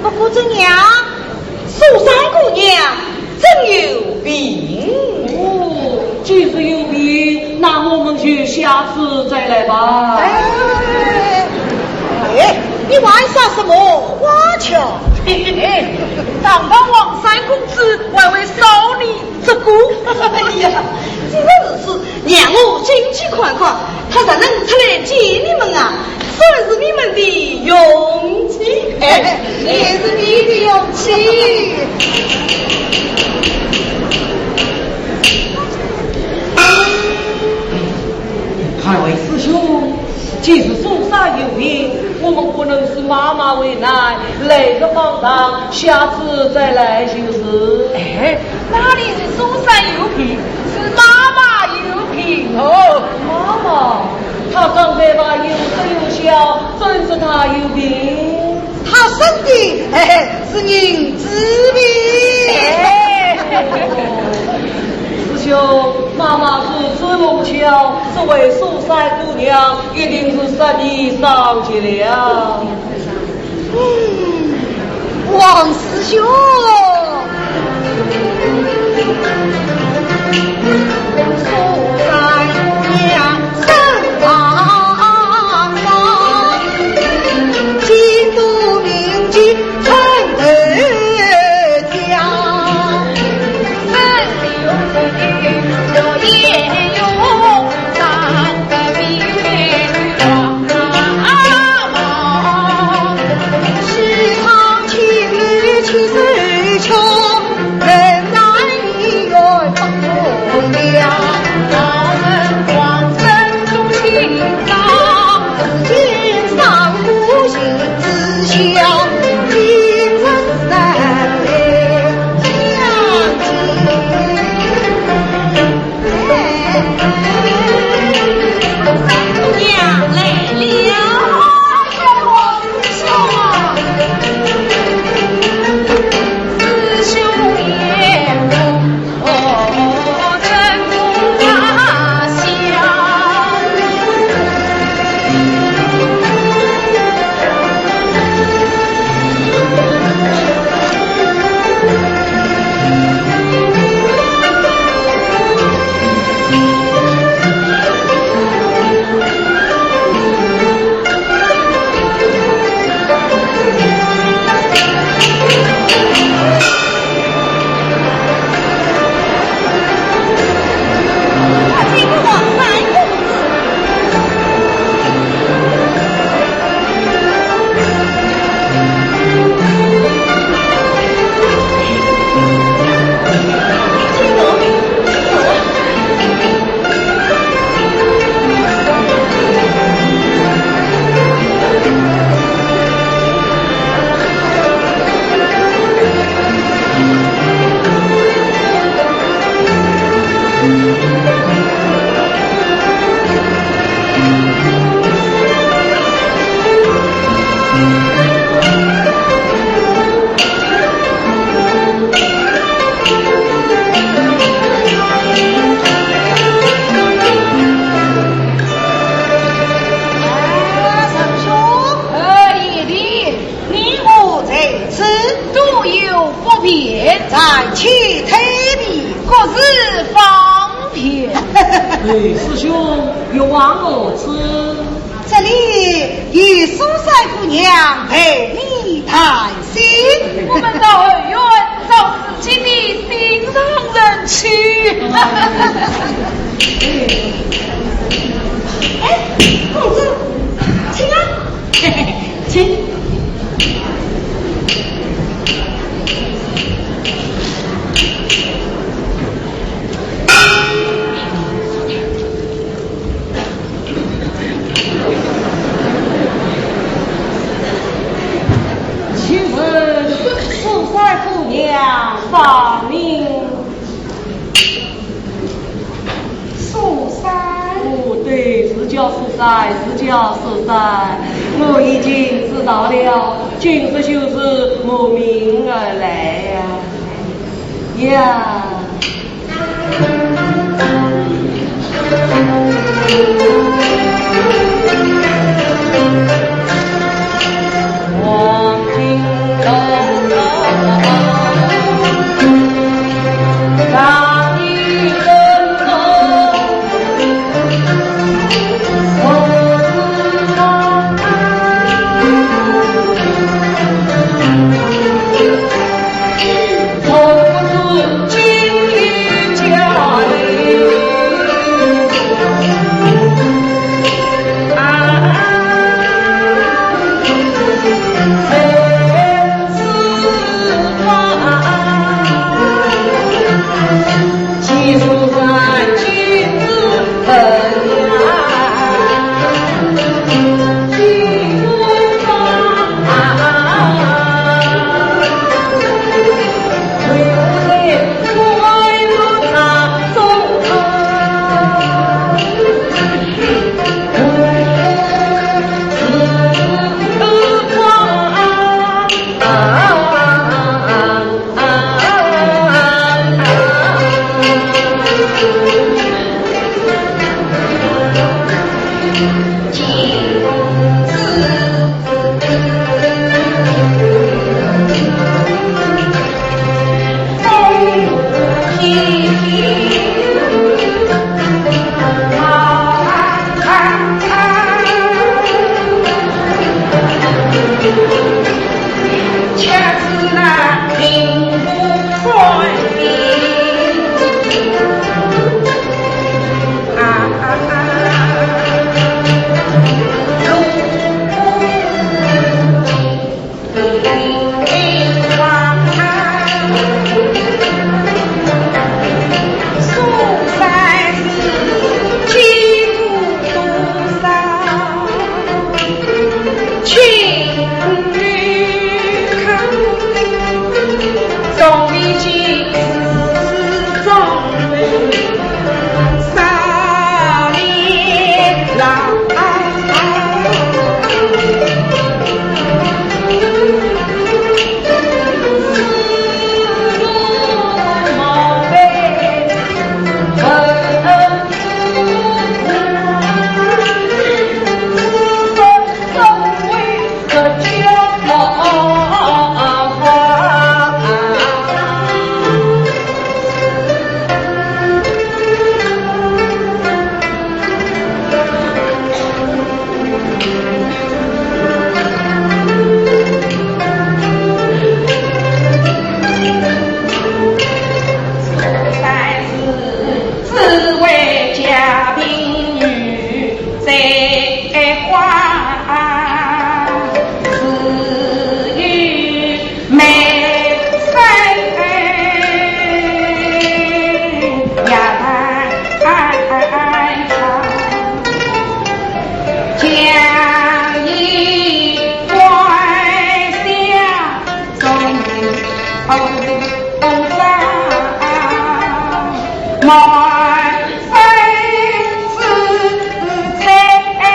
不过这娘，苏三姑娘真有病。即使有病，那我们就下次再来吧。你玩耍什么花俏？当当王三公子还为少你这个。哎呀，这个日子让我经济款款，他才能出来接你们啊！算是你们的勇气，也是你的勇气。hai位师兄，即使树上有病，我们不能使妈妈为难，累个放荡，下次再来就是。哪里是树上有病，是妈妈有病哦。妈妈，她长得吧又瘦又小，真是她有病。她生的是人之病。师兄，妈妈是子龙桥，这位苏三姑娘一定是身体上去了。王师兄，苏三姑娘身堂上，京都名妓陈德江。人来一元不娘。对师兄有往我吃，这里与苏三姑娘陪你谈心。我们到二院找自己的心上人去。哎，公子，请啊，嘿嘿，请。请问苏三姑娘法名？苏三。哦，对，是叫苏三，是叫苏三。我已经知道了，今日就是慕名而来呀。望京东，大义人中，我知道，从此今日家里。满身是菜。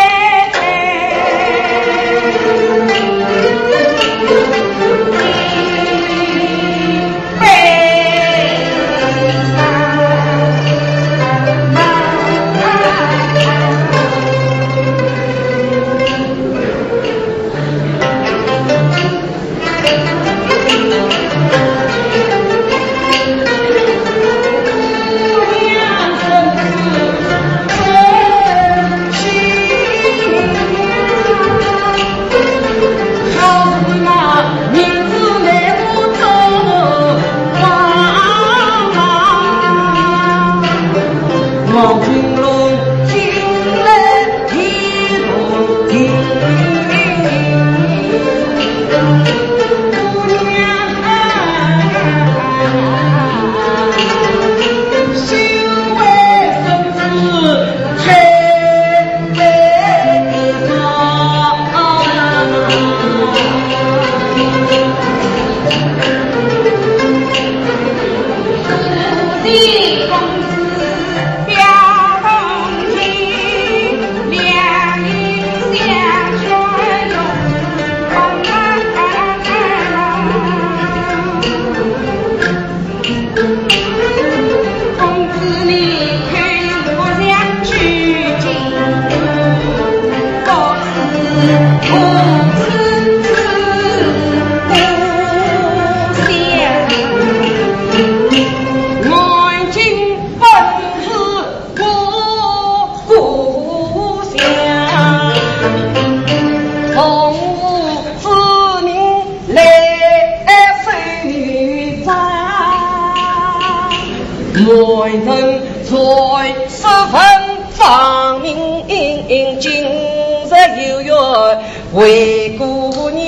为姑娘，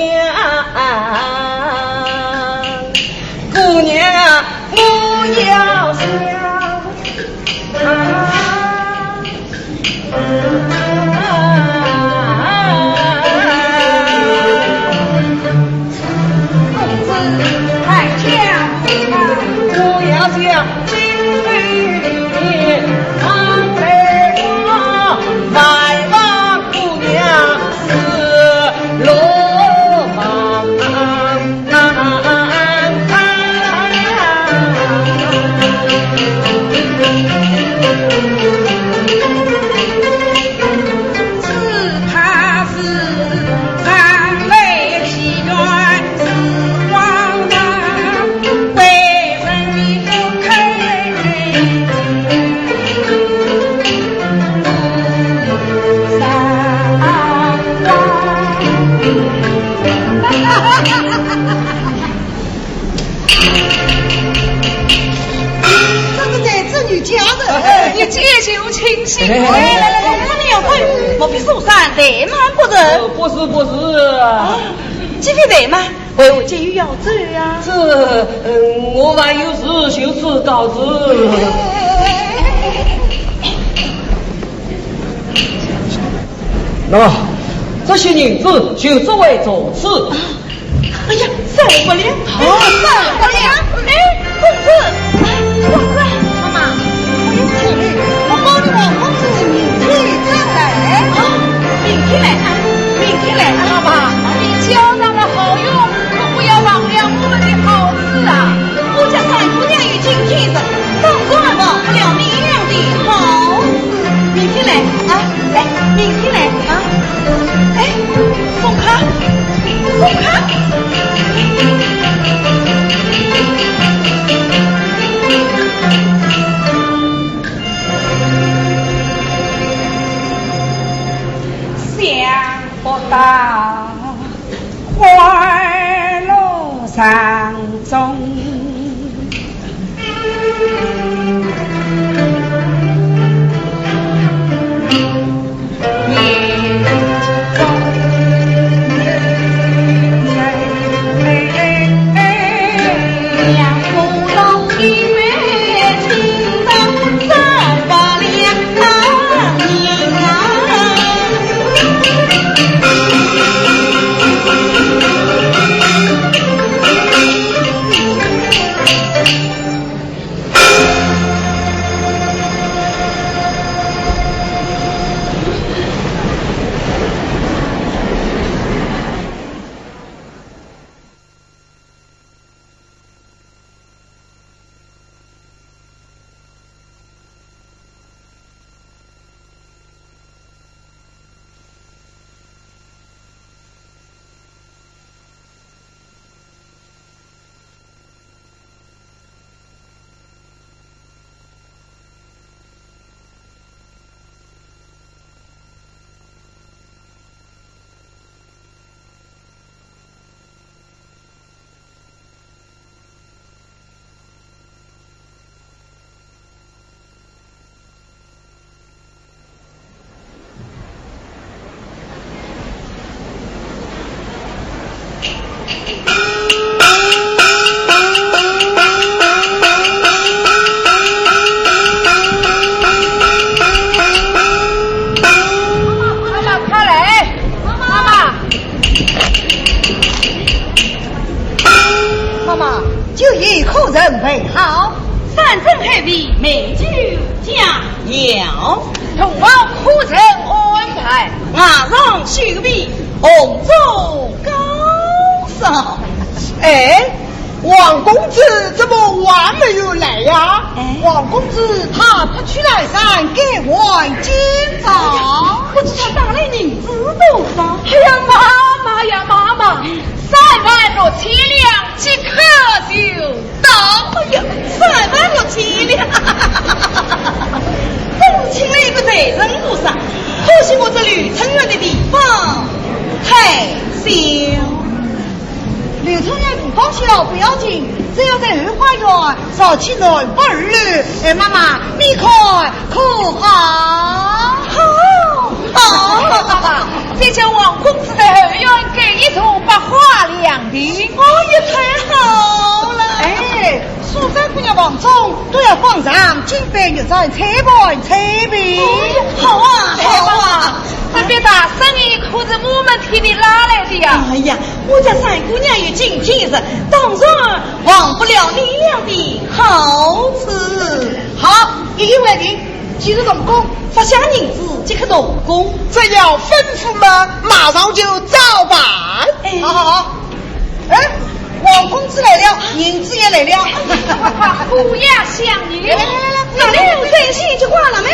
姑娘啊，我要想公子还讲我要想金飞长飞花，百万姑娘是罗莽。只怕是三位奇缘是荒唐，为人你不肯这是在子女家的，你解救清醒。来，他们要快，莫比受伤，怠慢不得。不是，几位怠慢，为我节约要走呀。我还有事就此告辞。那么这些银子就作为走次。哎呀，受不了，受不了！哎，公子，妈妈，我有事，我帮你王公子明天再来。明天来，爸爸，你交上了好用，可不要忘了我们的好事啊！我家三姑娘已经听着，总算忘不了你俩的好事。明天来啊，来，明天来啊！哎，送卡。想不到快乐山中，准备好，三阵黑皮美酒佳肴，同往苦城安排，马上续笔，红烛高烧。哎，王公子怎么还没有来呀？王公子他不去来山给我今早，不知他打来银子多少？哎呀，妈妈呀，妈妈，3万多7两，即刻就到。哎呀，3万多7两，真请了一个贼人不上，可惜我这吕城人的地方太小。刘城人不高小不要紧，只要在二花园烧起来不儿了。哎，妈妈，你看可好？好，爸爸，再叫王公子在后院给一头把花两锭。哦，也太好了！哎，苏三姑娘王忠都要皇上金杯玉盏彩杯彩杯。好啊，好啊！这边大生意可是我们替你拉来的呀！哎呀，我家三姑娘有今天日，当然忘不了你俩的好事。好，一言为定，即日动工，发下银子即刻动工。这要吩咐嘛，马上就照办。哎好好好。哎，王公子来了，银子也来了。虎牙相迎，来，哪里有最新就挂了没？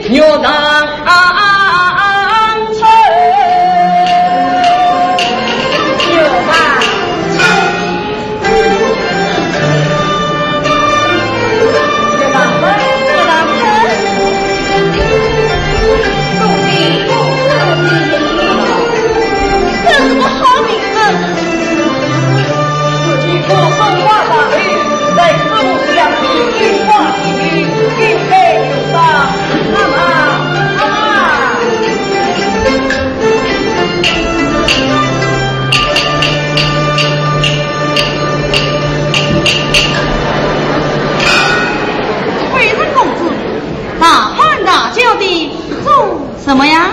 牛郎车，牛郎什么呀？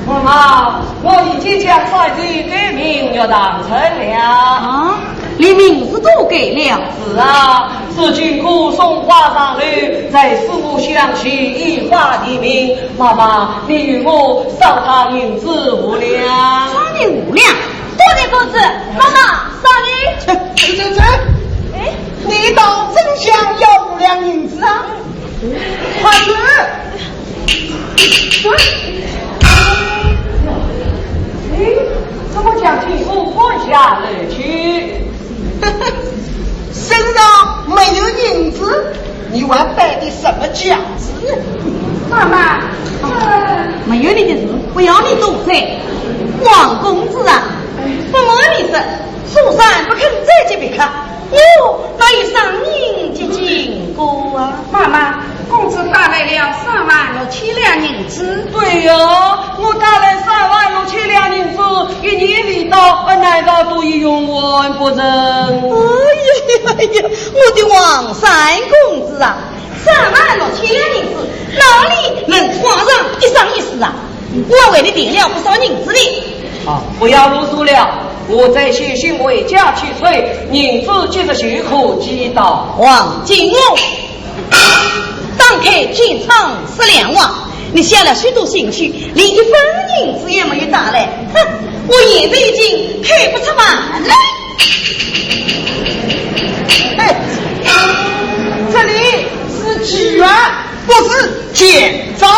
妈妈，我已经将孩子改名要当成了。啊，连名字都改了。是啊，是经过送花上去，在师母想起一花的名。妈妈，你与我赏他银子无量。赏你无量，多谢公子。妈妈，赏你。这，哎，你倒真想要无量银子啊？快去！怎么将金库放下来去？身上没有银子，你还摆的什么架子呢？妈妈，没有你的事，不要你多嘴。王公子啊，不瞒你说，苏三不肯再接别客，我哪有上银接经过啊？妈妈，公子带来了36000两银子。对呀，我带来36000两银子，一年里到，难道都已用完不成？哎呀，我的王三公子啊，36000两银子哪里能花上一生一世啊？我为你定了不少银子的。啊，不要啰嗦了，我再写信回家去催，银子接着许可寄到。王金龙，当开进场10两瓦，你下了许多心去，连一分银子也没有打来，哼！我眼子已经配不出碗来。哎，这里是举案，不是检章。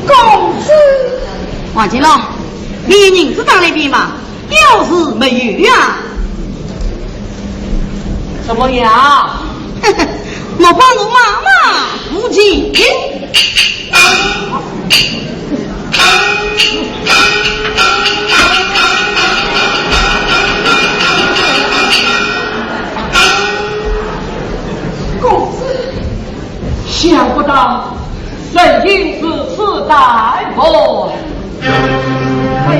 公子，王金龙，你银子打来边嘛？要是没有啊，怎么样？我帮我妈妈不急。公子，想不到神经是此代佛。哎呀！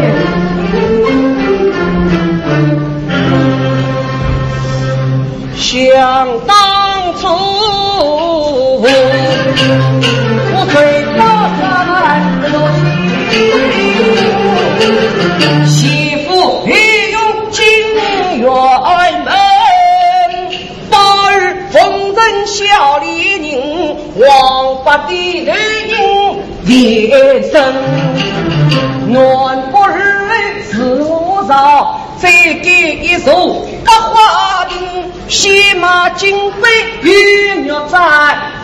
想当初，我最高山落心，媳妇欲用金元门，八日风筝小李宁，王八的人连生，暖不日自我造，再给一首百花铃。西马金杯玉鸟在，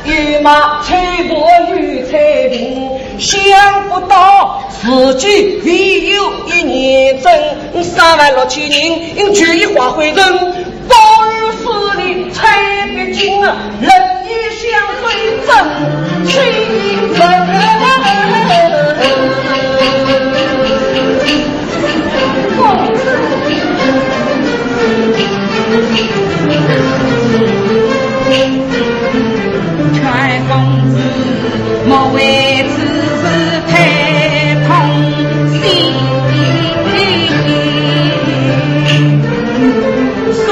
玉马吹过玉彩屏。想不到自己唯有一年整，36000人举一花回人，高日死里彩笔金啊，人也相随真情真。劝公子莫为此事太痛心，苏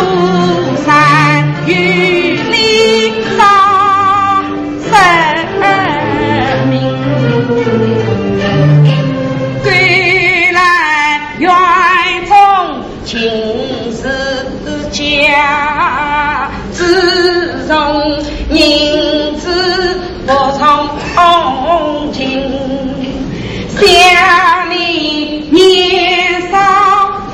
三与你杀生命，归来园中情丝家，自从银子不从情，想你年少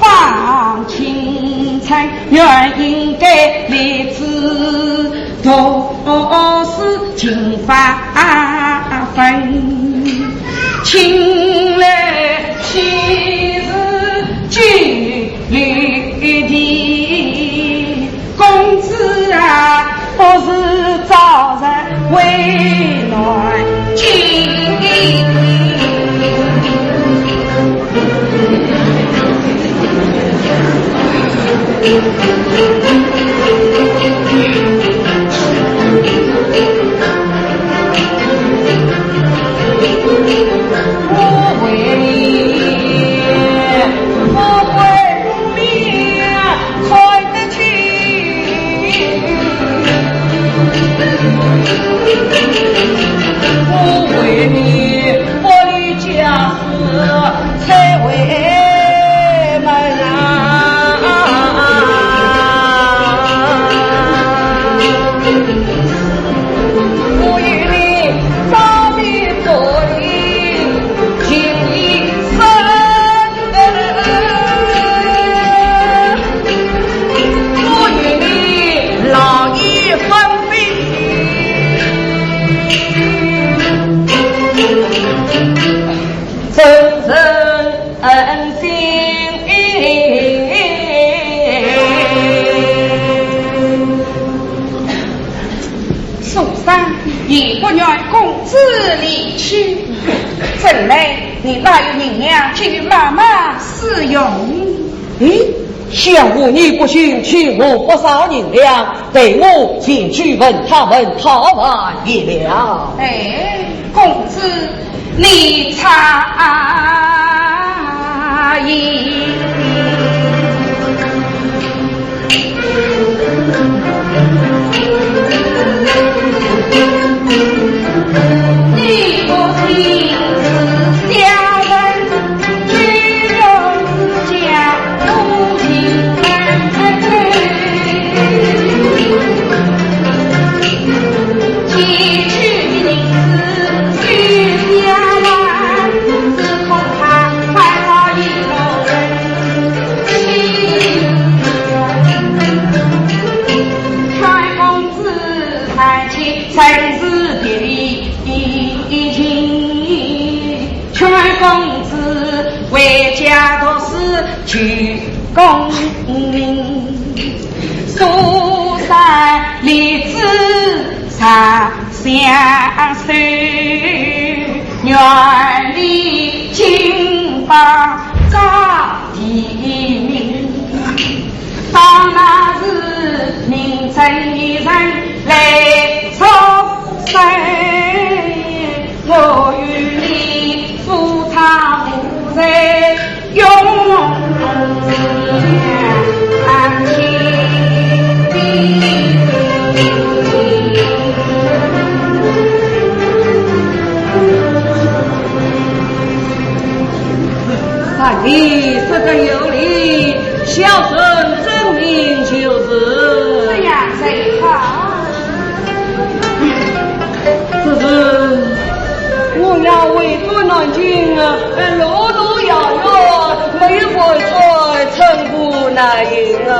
放青春，原应该来自都是金发分，请来昔日聚绿地，公子啊，不是早人为暖情。也不愿公子离去，怎奈你那有银两去妈妈使用？咦，小妇你不信，请我不少银两，对我前去问他们讨还一了。哎，公子你差异。你不听是家人，只有家不听。提取的银子去家玩，只恐他害怕一个人。全公子抬起才是别离。全公子为家多事去功名，苏山立志常相守，愿力金榜照地名。当那日名正一人来出生，我与你扶他无在永安情。看你说的有理，孝顺证明就是这样最好。只是我要为国南京啊，路路遥远，没办法寸步难行啊。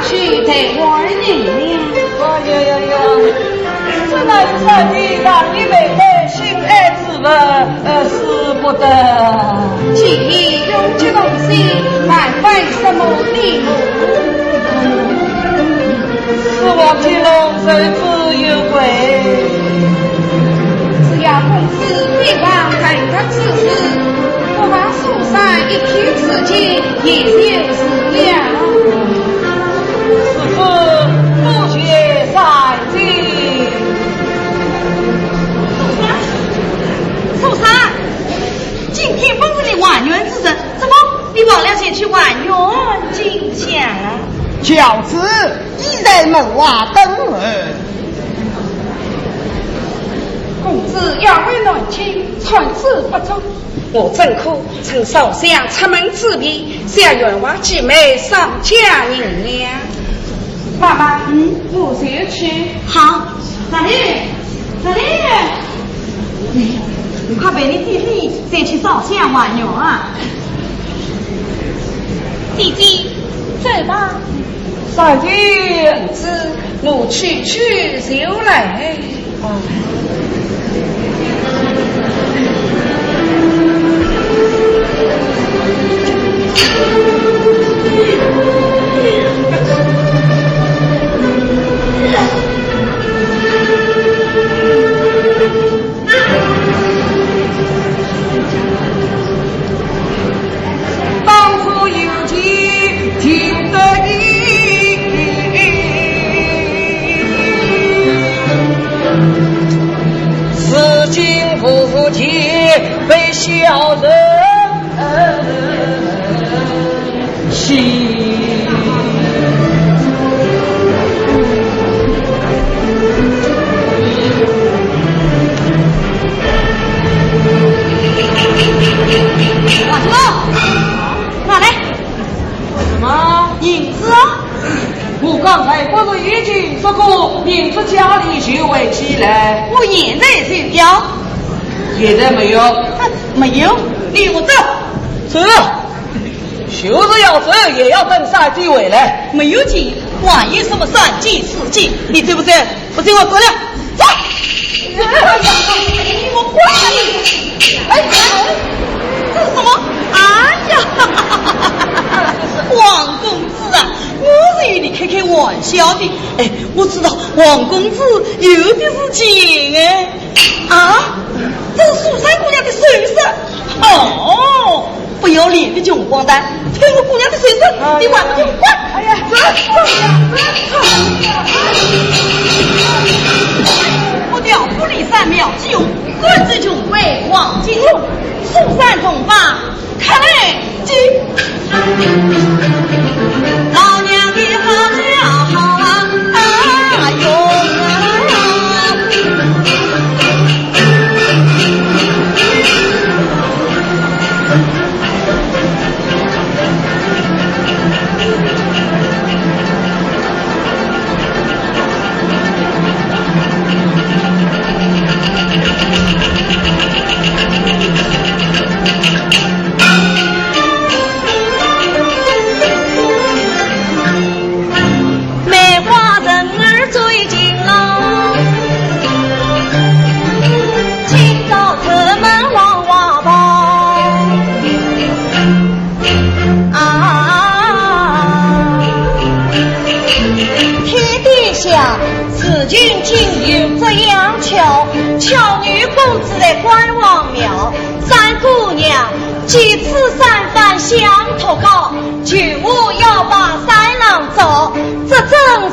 去台湾人呢？这乃是上帝让你妹妹心爱之物，使不得。既已用这东西，还为什么礼物？是我金龙谁自有鬼？只要公子别忘看他此事，我把书上一天之间也就是了。不学三经，受伤。今天本是你万元之日，怎么你忘了前去万元进香啊？教子已在门外等儿。公子要为暖亲，传旨不走。我正苦趁首相出门之便，想愿望姐妹上家人娘。妈妈，我先去。好，哪里？你快陪你弟弟先去照相玩牛啊！弟弟，走吧。三弟子，我去就来。当初有情听得你，此今不见被小人欺。哇什么？哪来？什么银子啊？我刚才不是已经说过，银子家里就会起来，我现在是掉，现在没有。没有，你我走，走，就是要走，也要等三弟回来。没有钱，万一什么三季四季，你走不走？不走我走了，走。哎呀，我管你！哎，这是什么？哎呀，王公子啊，我是与你开玩笑的。哎，我知道王公子有的是钱哎。啊，这是蜀山姑娘的首饰。哦，不要脸的穷光蛋，偷我姑娘的首饰，你管不就管？哎呀，走！我调不离山庙之用，官之穷为黄金路，蜀山同法看来金。老娘的好家好啊，用啊！此君今有这样巧女公子来观王庙，三姑娘几次三番想脱稿，就我要把三郎走，这正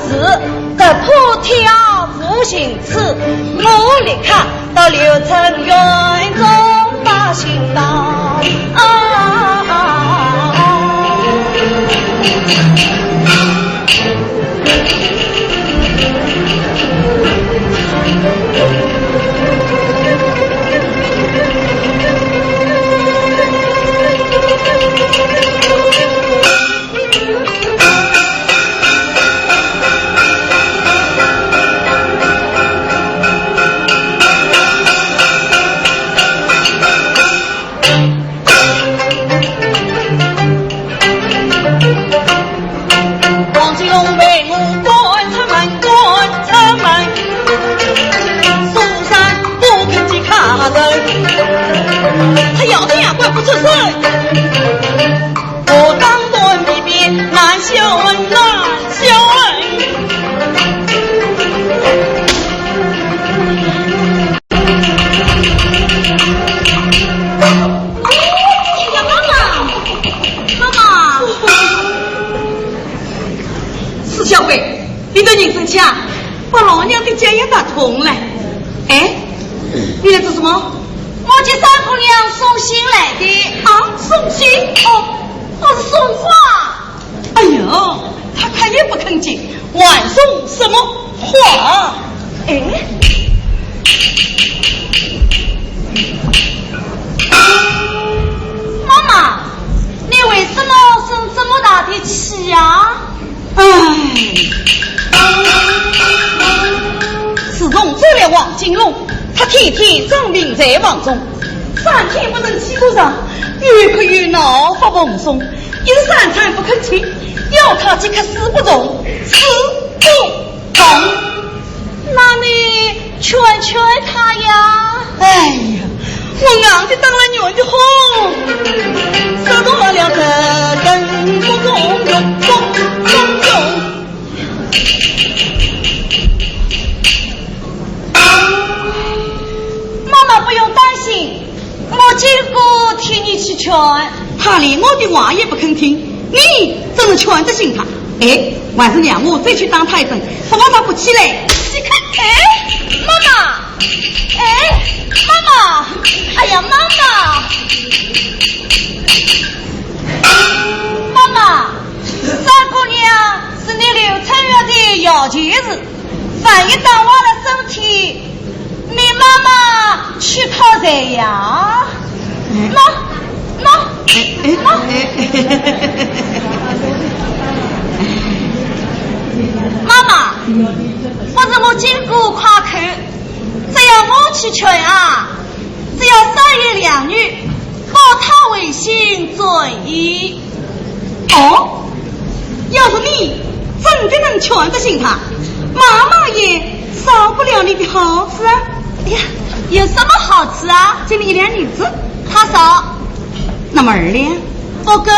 是得破挑夫行此，我立刻到刘城院中把行到他咬的牙关不出声，我当端里边难消恩，难消恩。妈妈，四小鬼，你对人生气啊？把老娘的肩也打痛了。哎，你来做什么？我接三姑娘送信来的啊，送信哦，我是送花。哎呦，他看也不肯进，晚送什么花？哎，喜呀？自从做了王金龙，他天天生病在房中，3天不能起过床，越哭越闹发蓬松，有3餐不肯吃，要他即刻死不中，死不中。那你劝劝他呀？哎呀，我硬的当了女的好，杀多了个根不中用，妈妈不用担心，我经过替你去劝。他连我的话也不肯听，你怎能劝得醒他？哎，还是让我再去当太粉，什么他不起来？你看，哎，妈妈，哎，妈妈，哎呀，妈妈，妈妈，三姑娘是你刘春月的要钱子，万一耽误了身体，你妈妈去讨谁呀？妈妈，不是我经过夸口，只要我去劝啊，只要3言2语，报他为心准意。哦，要是你真的能劝得醒他，妈妈也少不了你的好处啊。哎呀，有什么好处啊？这里1两银子，他少，那么2两不够，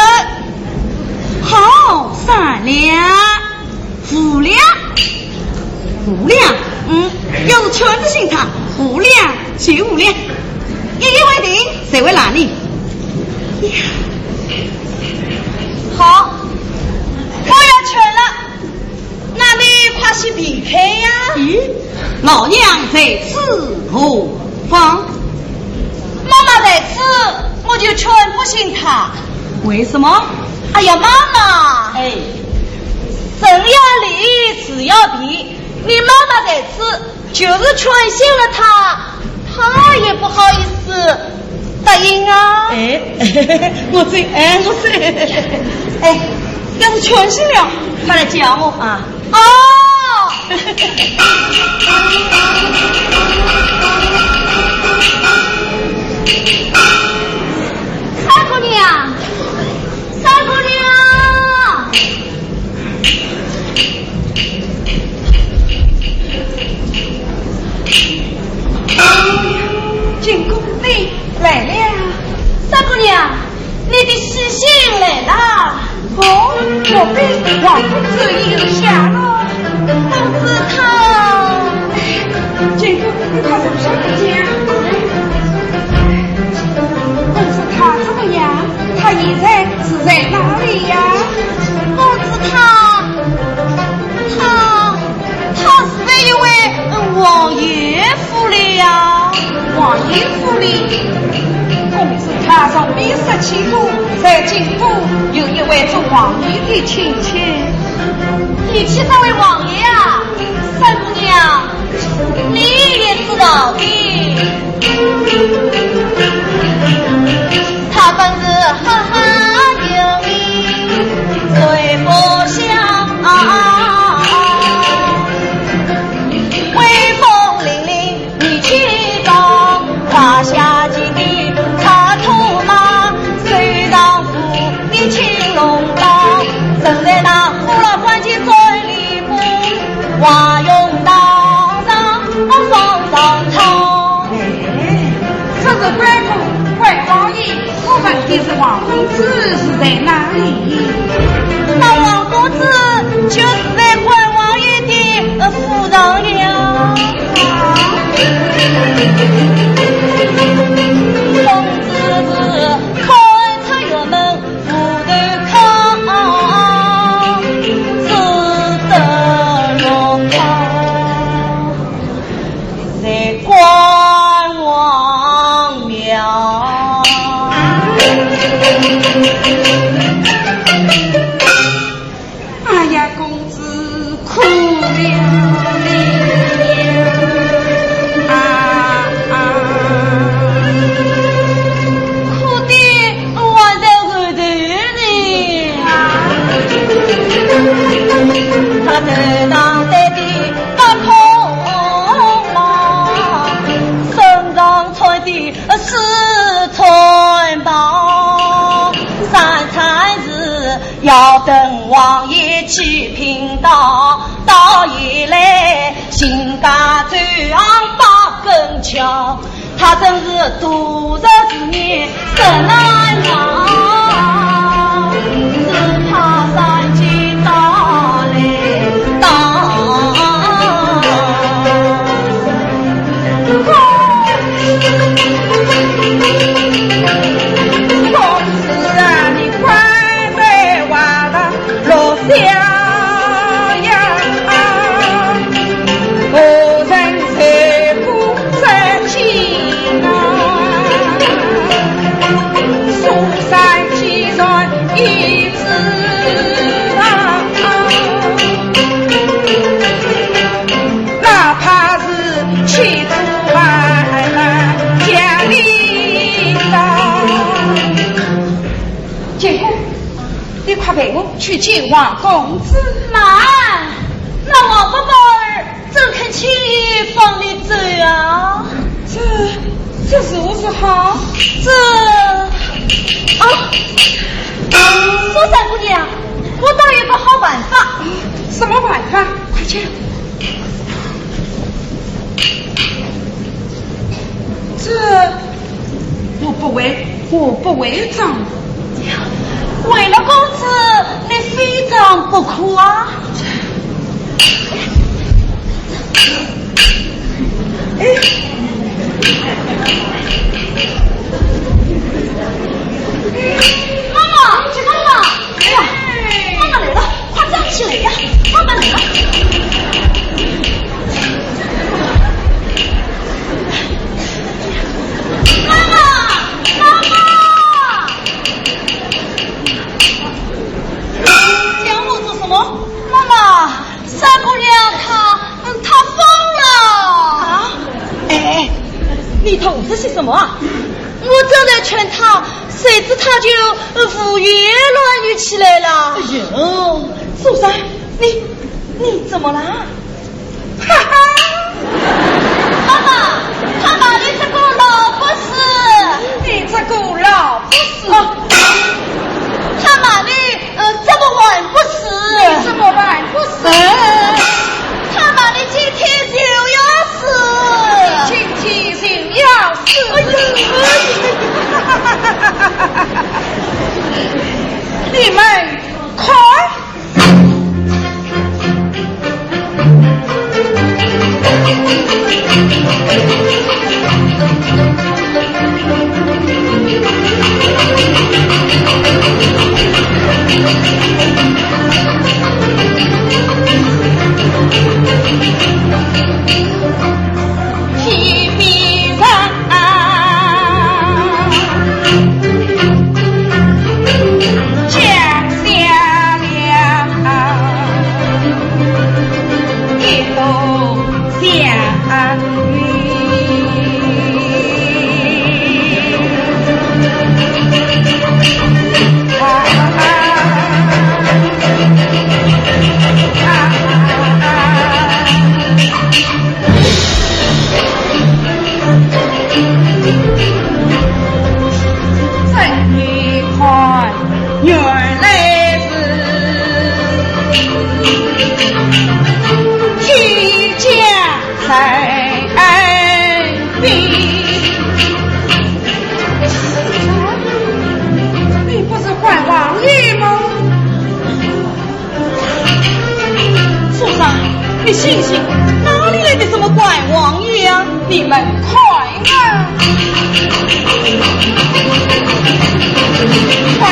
好3两5两5两，要是劝得醒他5两就5两，一言为定，谁会拦你？好，我要劝了，那你快去避开呀！老娘在此何方？妈妈在此，我就劝不醒他。为什么？哎呀，妈妈，哎，生要离，死要避，你妈妈在此，就是劝醒了他，他也不好意思答应啊。哎，我要是劝醒了，他来叫我啊。哦。三姑娘，三姑娘，进宫里来了。三姑娘，你的喜信来了。哦，莫非王公子已经下了？公子他，进宫他怎么上讲？公子他怎么样？他现在是在哪里呀？公子他是在一位王爷府里呀。王爷府里，公子他从密室起步，在京都有一位做王爷的亲戚。你去这位王爷啊，三姑娘，你也知道的，他本是憨憨有名，最不像威风凛凛你气壮，胯下骑的插头马，虽当夫的青龙刀，正在那呼了关节嘴里不瓦用刀上放上草。这是怪公怪王爷，我问的是王公子是在哪里？那王公子就是在关王爷的府上呀。公子是开出院门不得看，只得落靠在关王庙。哎呀，公子苦了苦的我在后头呢。要等王爷去贫道，到夜来新家走上八根桥，他真是度日之年真难忘，只怕三更到来当。想呀，无人财富三千啊，苏山几山一枝啊，哪怕是妻子外来家里上，姐夫。你快陪我去见王公子。那王伯伯怎肯去放你走啊？这是不是好？苏三姑娘，我倒有个好办法。什么办法？快去。我不为账。为了公子，你非常不可啊！妈妈，哎呀，妈妈来了，快站起来呀！妈妈来了。妈妈，三姑娘她疯了啊！哎，你头这是什么啊？我正在劝她，谁知她就胡言乱语起来了。哎呦，苏三，你怎么了？哈哈，妈妈，她把你这个老不是，你这个老不是。他骂你这么晚不死，这么晚不死，他骂你今天就要死，今天就要死。哎呦，你们快！天面上降下了一朵祥原来是天降彩笔，你不是还王爷吗？苏三，你醒醒，哪里来的什么怪王爷啊？你们快啊！快！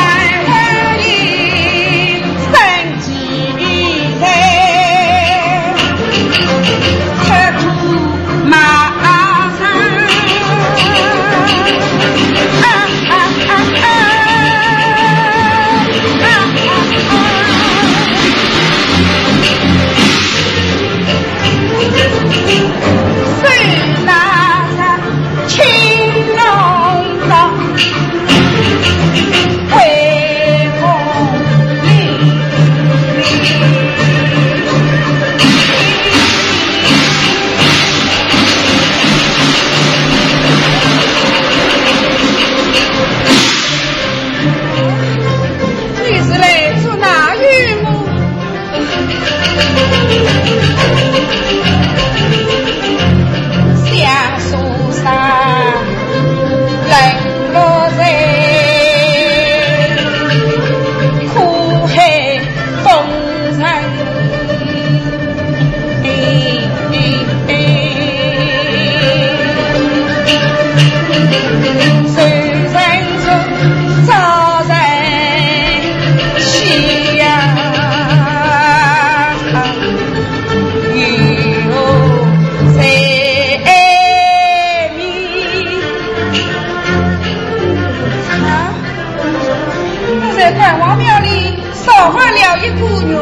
我在关王庙里少喝了一姑娘。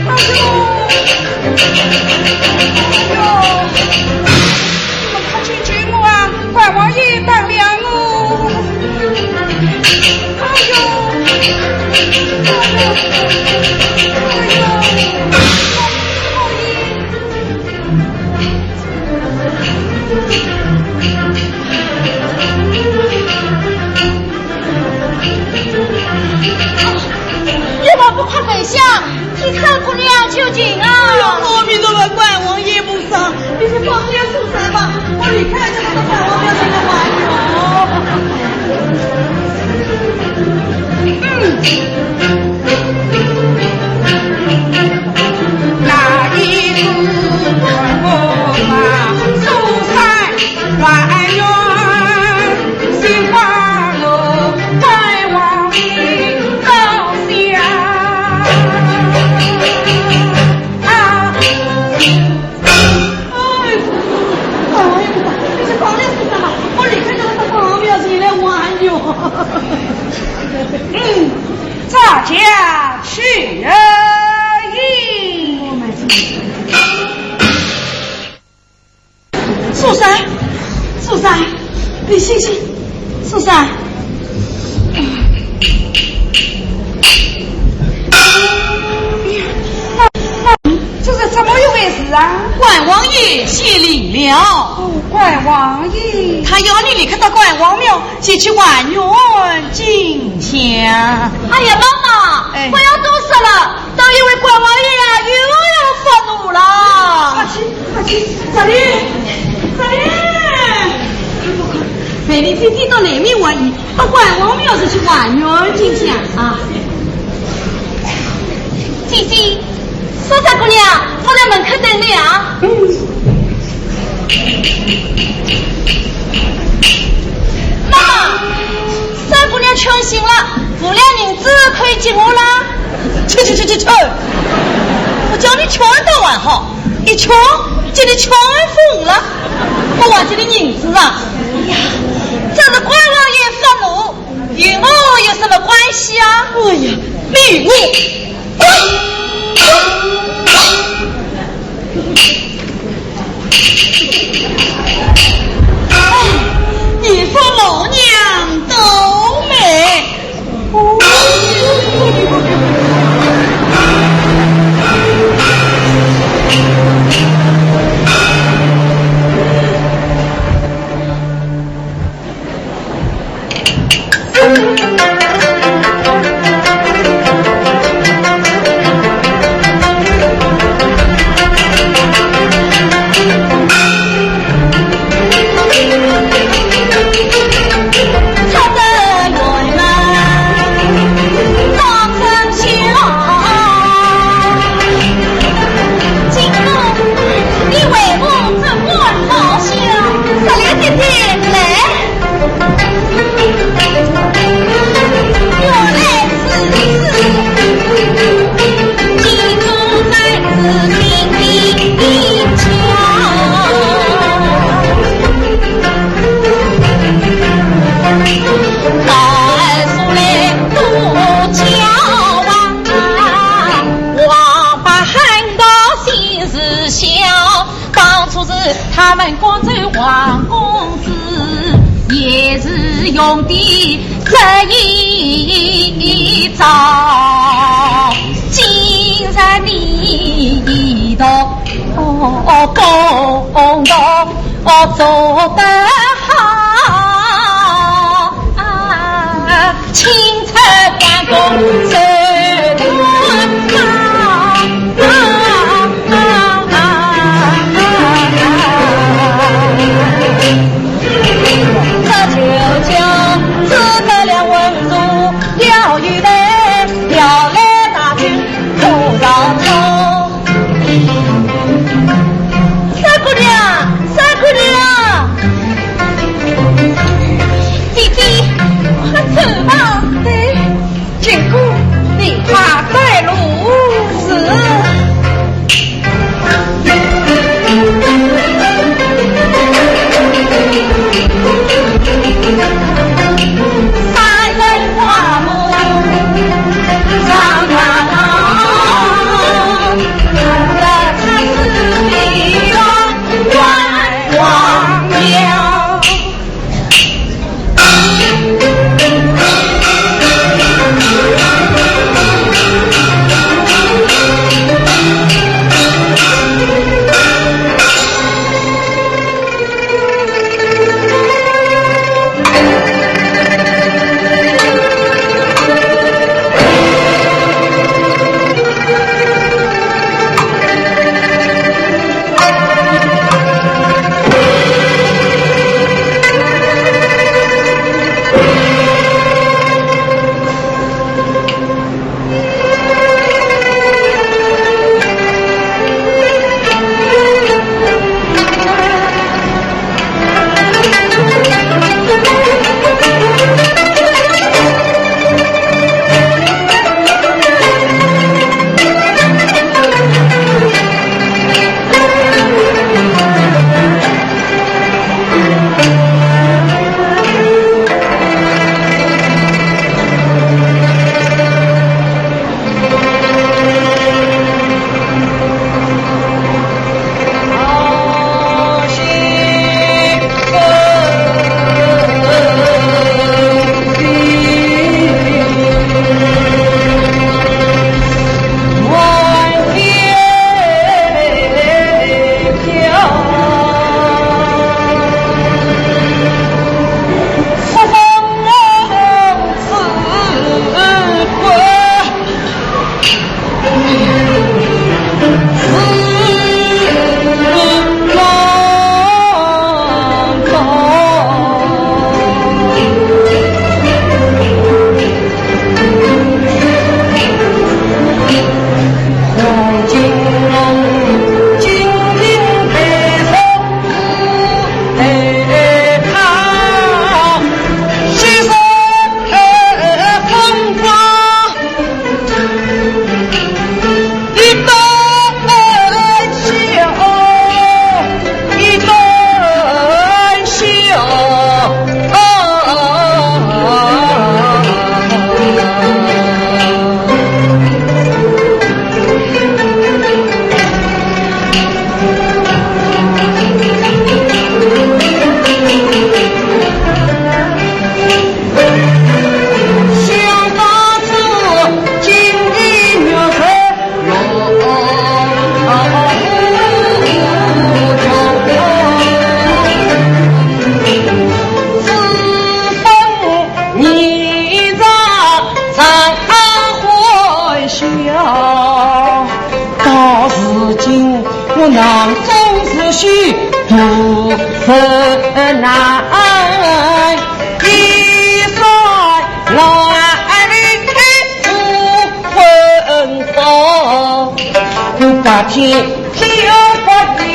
哎呦，你们看清楚我啊，关王爷当了我。哎呦，你们不快分享替三姑娘求情啊！阿弥陀佛，关王爷菩萨，你去放下素菜吧，我离开这个关王庙前的玩那一次关我嘛，苏三万元，心花我关王爷高兴啊！你去放下素菜吧，我离开这个关王庙前来玩哟。大家去意。素山，素山，你醒醒，素山。这是怎么一回事啊？关王爷谢礼了。哦，关王爷，他要你立刻到关王庙接去万元进香。哎呀，妈妈，哎不要多说了，都因为关王爷呀又要发怒了。阿七，这里，陪你弟弟到南面玩意，到关王庙是去万元进香啊。姐姐，苏三姑娘，我在门口等你啊。妈妈，三姑娘穷醒了，5两银子可以借我啦。去！我叫你穷到晚好，一穷就你穷疯了，我还这里银子啊！哎呀，这是关王爷发怒，与我有什么关系啊？哎呀，你与我。你说老娘都美。他们广州王公子也是用的这一招，竟然你的公道做得好，钦差关公谁能很难，一山来不分手，把天飘过夜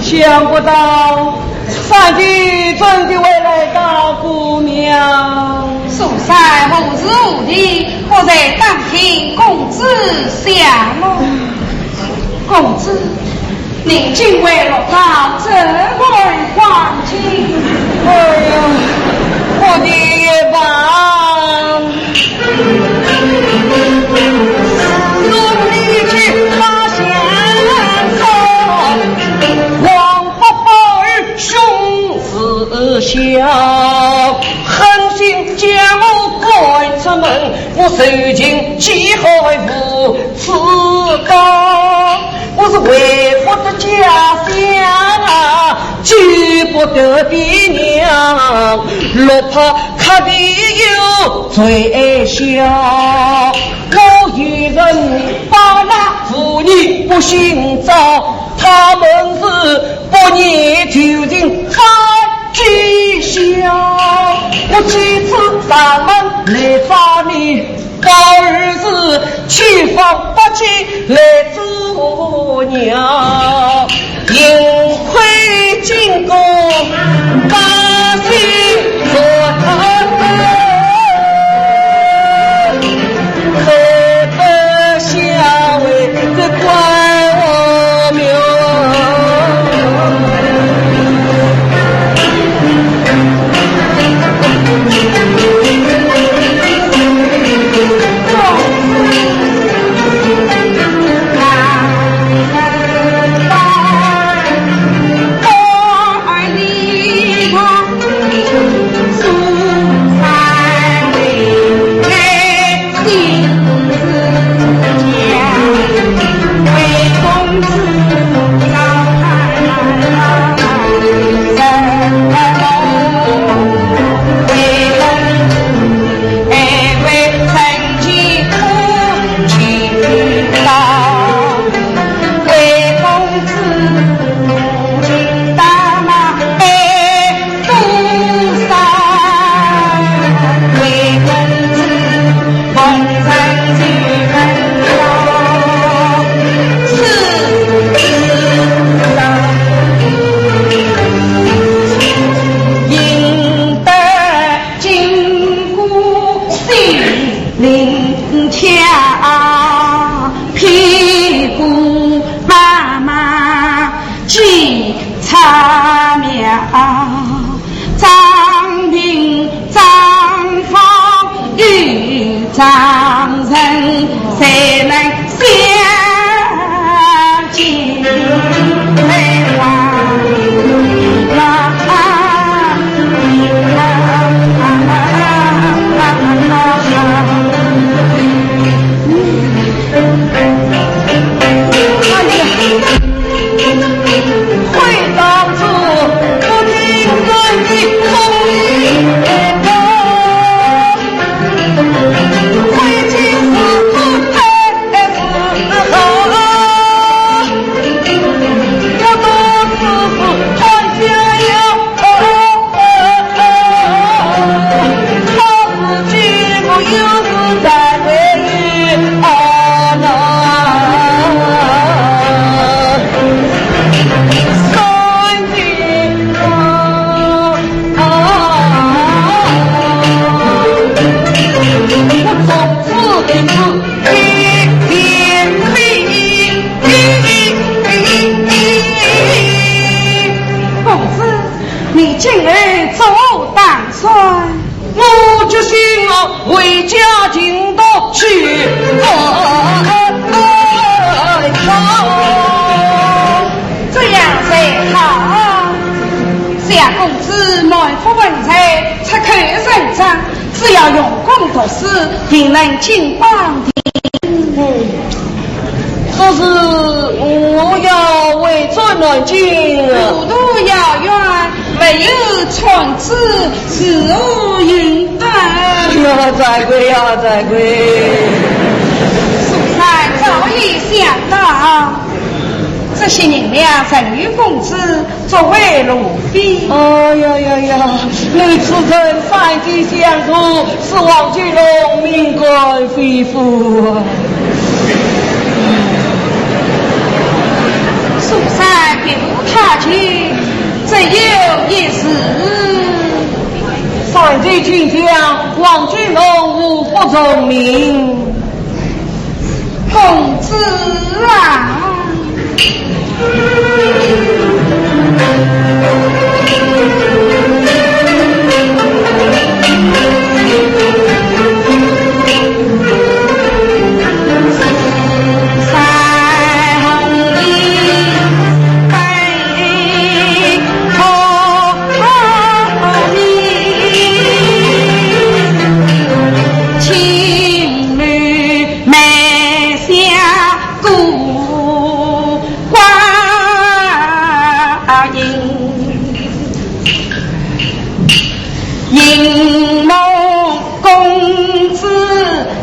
想不到三弟真的为来大姑娘，蜀山无时无地，我在当听公子下落。公子，您竟为了他这般环境，哎呀，我的也罢，努力去发现王八宝儿兄子笑，狠心将我拐出门，我受尽几害无耻高。我是为我的家乡啊，记不得的娘，落怕看的有最小。我一人把那妇女不寻找，他们是不念究竟开讥笑。我几次上门来找你，高儿子去放不起来做娘，幸亏进宫把心做可不下为这怪我命。儿你。灵巧，屁股妈妈记茶苗，张平张方与张人谁能相见？回家进到去，这样才好。夏公子满腹文采，出口认真，只要用功读书，定能进邦庭。可是我要为转南京啊，路途遥远，没有船只，是无云岸。呀，再贵呀，再贵！素才早已想到，这些年俩人与公子作为路费。哎呀呀呀！你此生三计相助，是王金龙命该非夫啊！素才别无他去，只有一事。三计请将，王金龙无不从命。公子啊！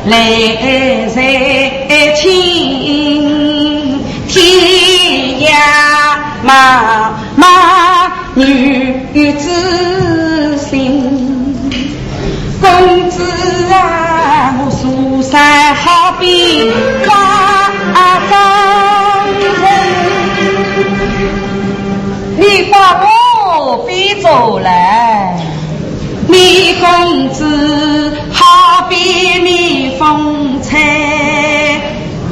来在亲，天涯茫茫女子心。公子啊，我苏山好比花芳人，你把我逼走来。你公子好比蜜蜂采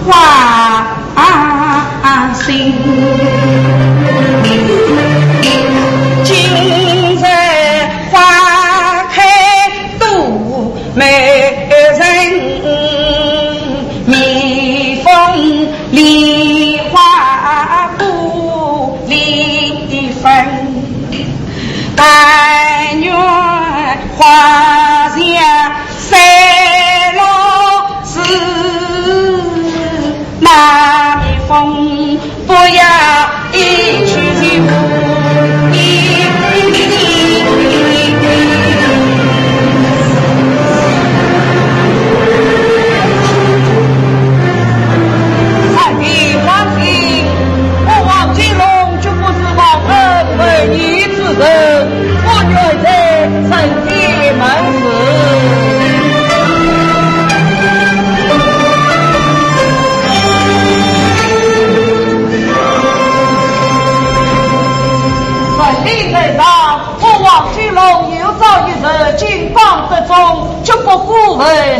花心，今日花开度美人，蜜蜂梨花不离分，但愿花下三落时，那蜜蜂不要一去不离。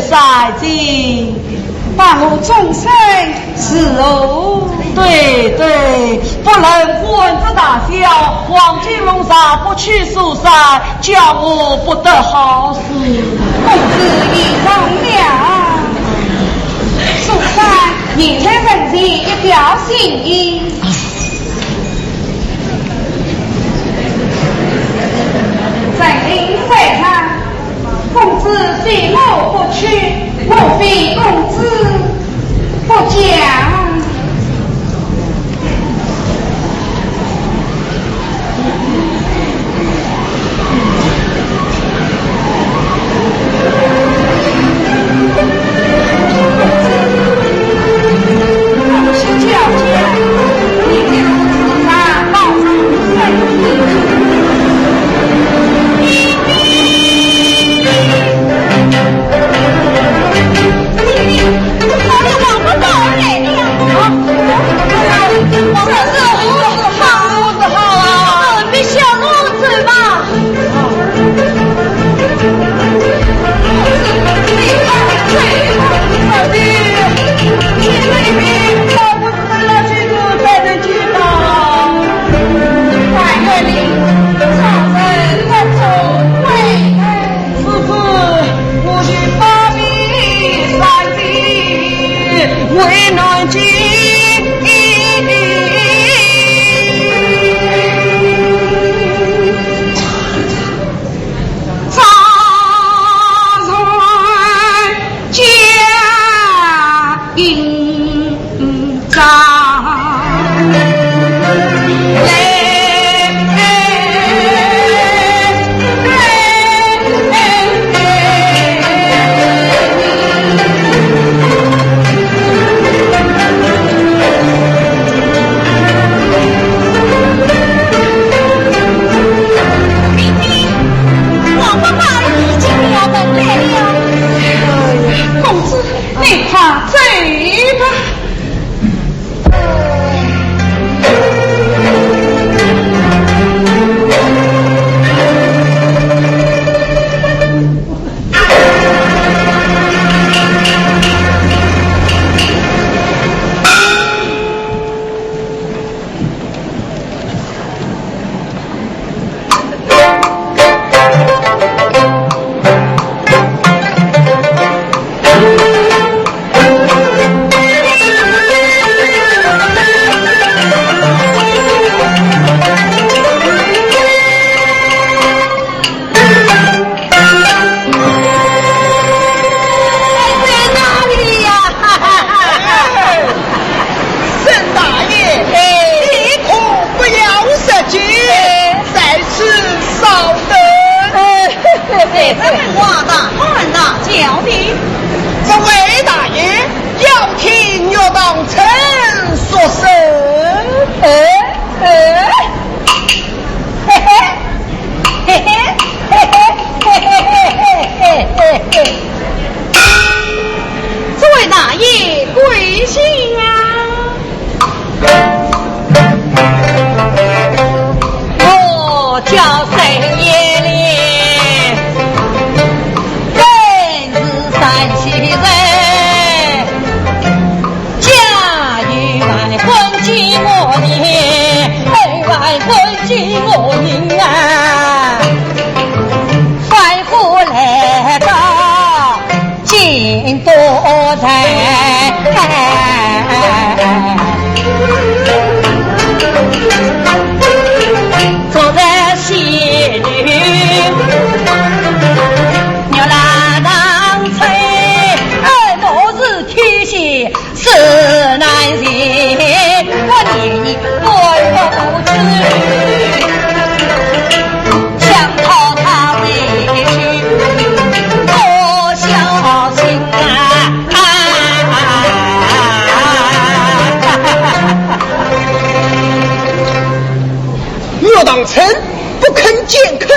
赛金，把我终身是哦。对对，不能混着大小，黄金龙上不去苏山，叫我不得好事。公子已上了，苏山明天问你一条心意。本领非常，公子非我不去，莫非公子不讲？臣不肯见客，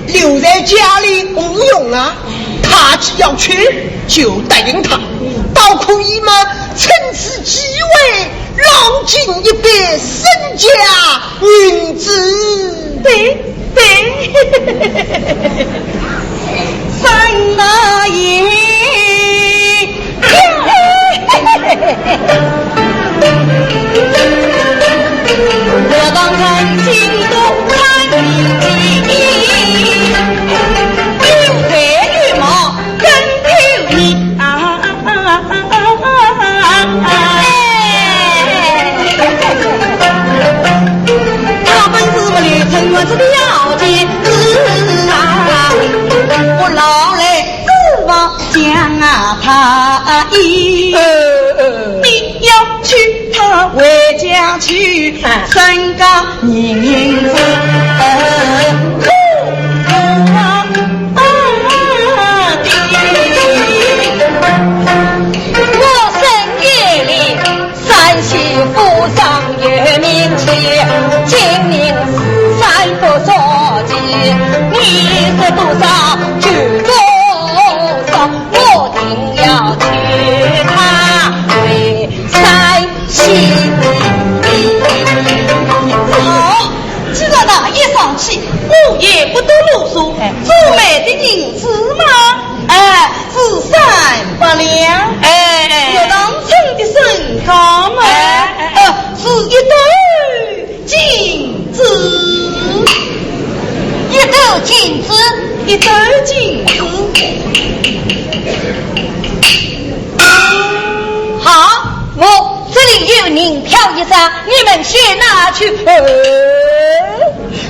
留在家里无用啊。他只要去，就答应他，倒可以嘛，趁此机会捞尽一笔身家银子。对对，苏生那夜，我当曾经都看你，有才有貌更有你啊！他本是我旅程我这了解我老来指望将他一你要去他回家去三个人子我深夜里山西府上月明气今年三不所记你是多少就多少我定要去他回山西好知道大爷上去我也不多啰嗦做媒的人子吗是三百两我当成的身高嘛是一对金子一对金子一对金子好我这里有银票一张你们先拿去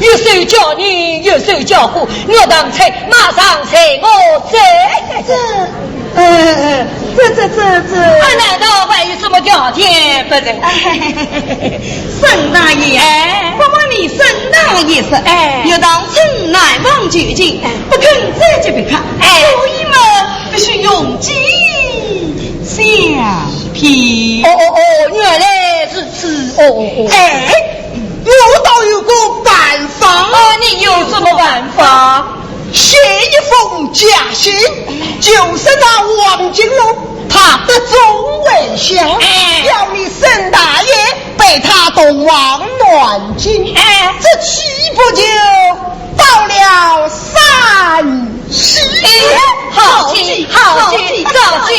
有手叫你有手叫我我当才马上随我走这难道还有什么条件不成沈大爷不瞒你沈大爷说要当城南望绝境不肯再去别看所以嘛必须用计相拼原来是此我倒有个办法你有什么办法写一封假信就是那王金龙他的中文乡要你沈大爷被他动往暖京这岂不就到了山西好计好计好计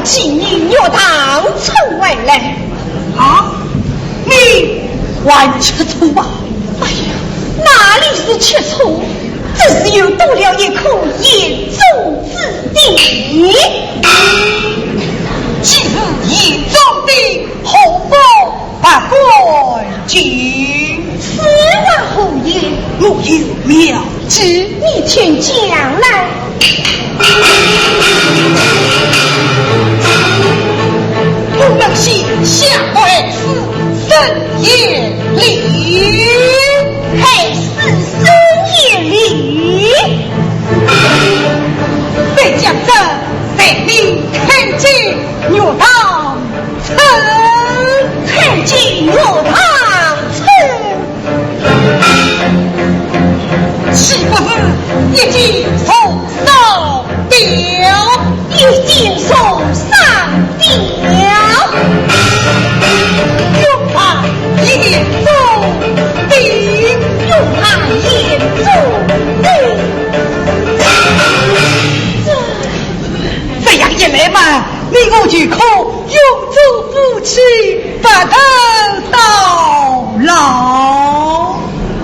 妓女虐当成为来你还吃醋吧？哎呀，哪里是吃醋，只是又多了一口严重之敌。既是严重的，何不把关进？此话何言？我有妙计，你请讲来。我们先下为是深夜里，还是深夜里，再讲这在曾经我堂岂不是已经送上吊？已经送上吊，用他严重的，用他严重的。这样一来嘛，你我就可永走夫妻，白头到老。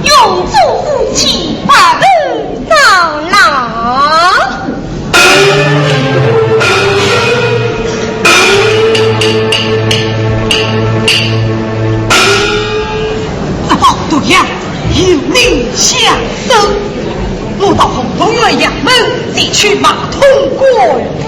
永驻夫妻，白头到老。对呀，有理相守。我到红东院衙门再去马通官府。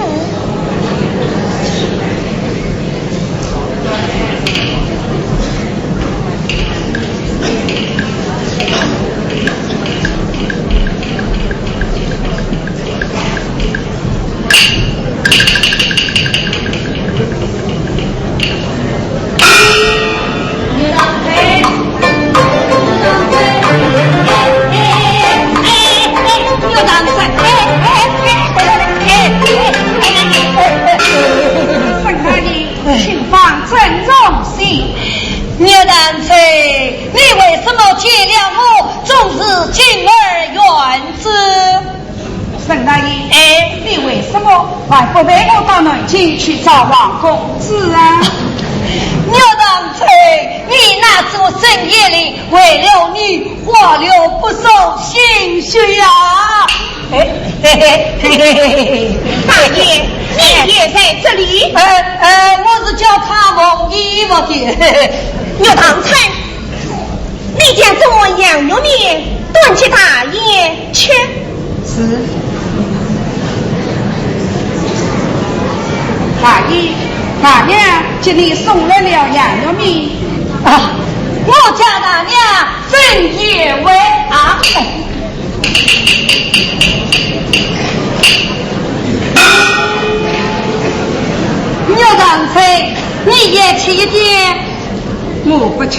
牛蛋菜，你为什么见了我总是敬而远之？沈大爷，你为什么还不陪我到南京去找王公子啊？牛蛋菜，你那次我深夜里为了你花了不少心血呀！大爷，你也在这里？我是叫他蒙衣服的。牛堂菜，你将这碗羊肉面端去大爷去。是。大爷，大娘今你送来了羊肉面啊！我家大娘正以为啊。牛堂菜，你也吃一点。我不吃。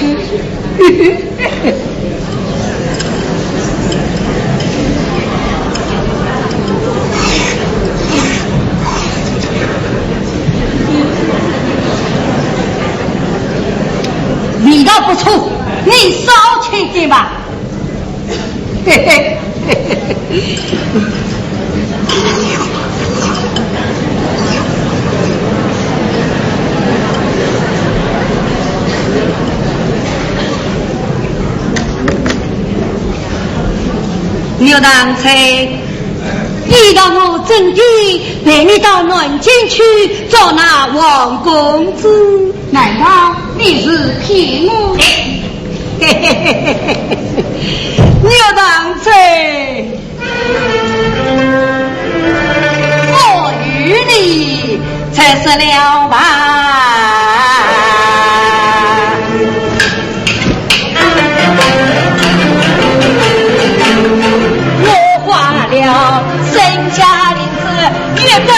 味道不错，你少吃一点吧。嘿嘿嘿嘿。牛堂菜，你到我正地陪你到南京去找那王公子，难道你是骗我？牛堂菜，我与你才是了吧。身家林子越更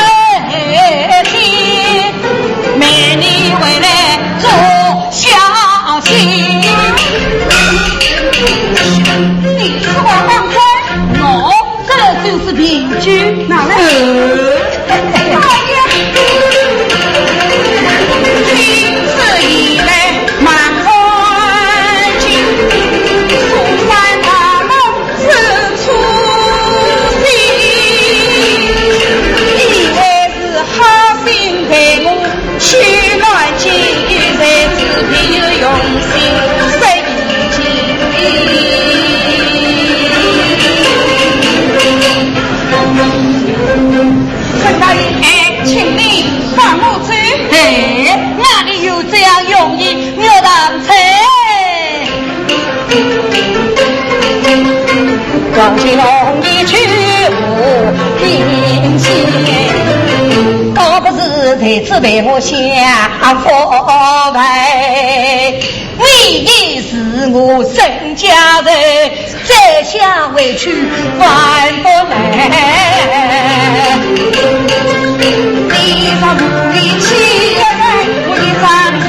天，美女回来做小心。你是我当真，我这就是邻居，哪来？今次以来满环境，出山大龙四处。去南京才自别有用心生情。陈大爷，请你放我走。哪里有这样容易？牛堂菜，光景容易去无平息。倒不是这次被我相逢来，你也是我身家人，再想回去还不来。你把无力气来，我的丈夫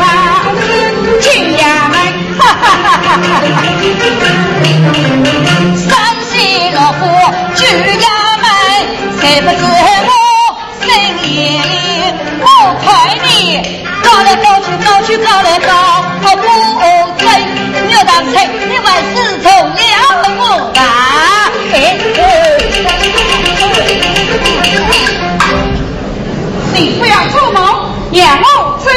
去高来高，我不吹，牛当吹，你还是从了我吧？你不要做毛，让我追。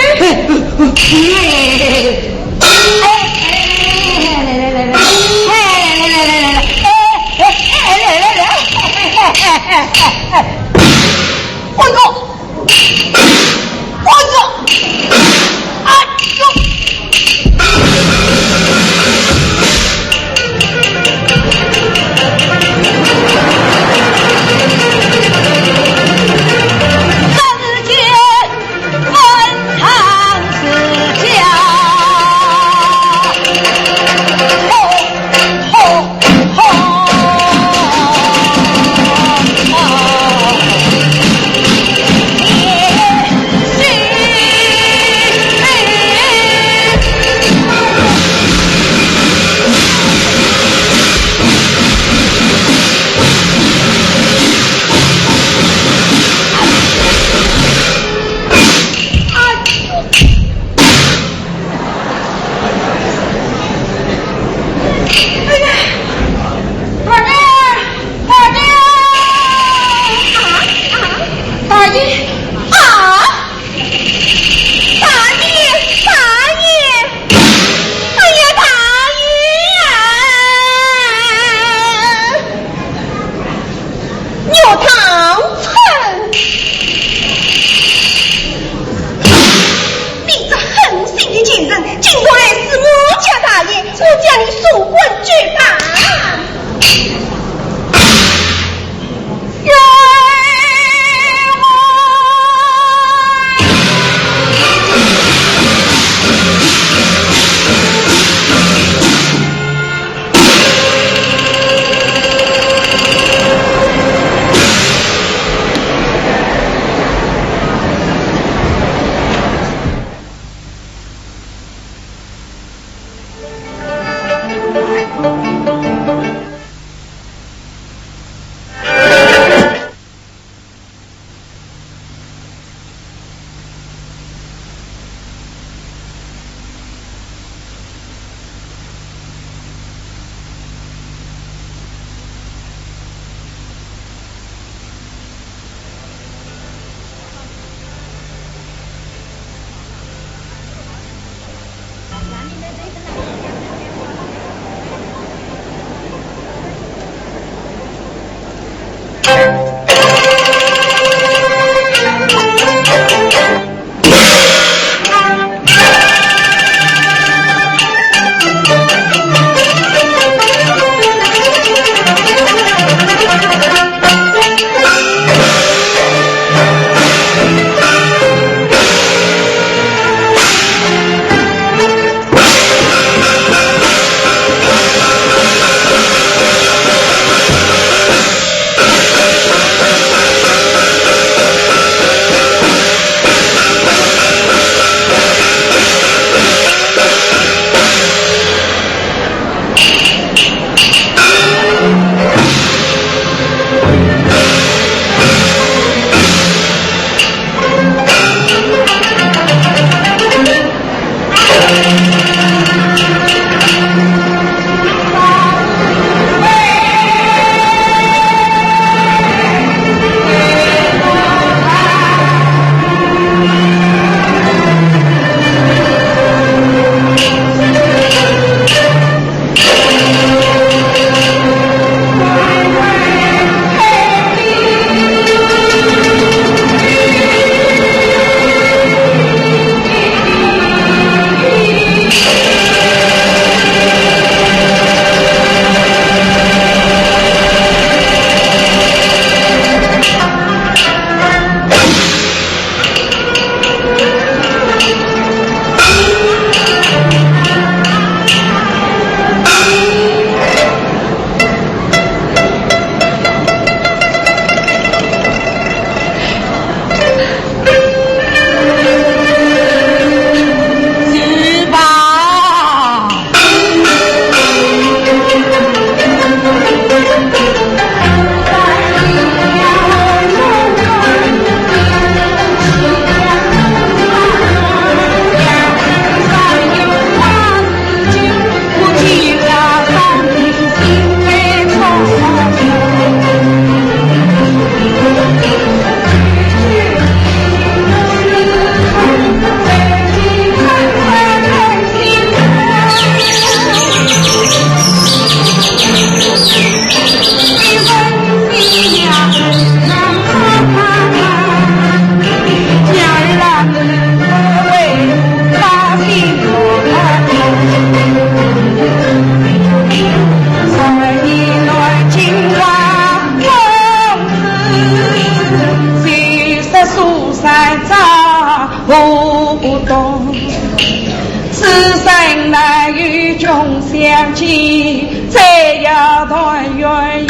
与君相见，再要团圆意。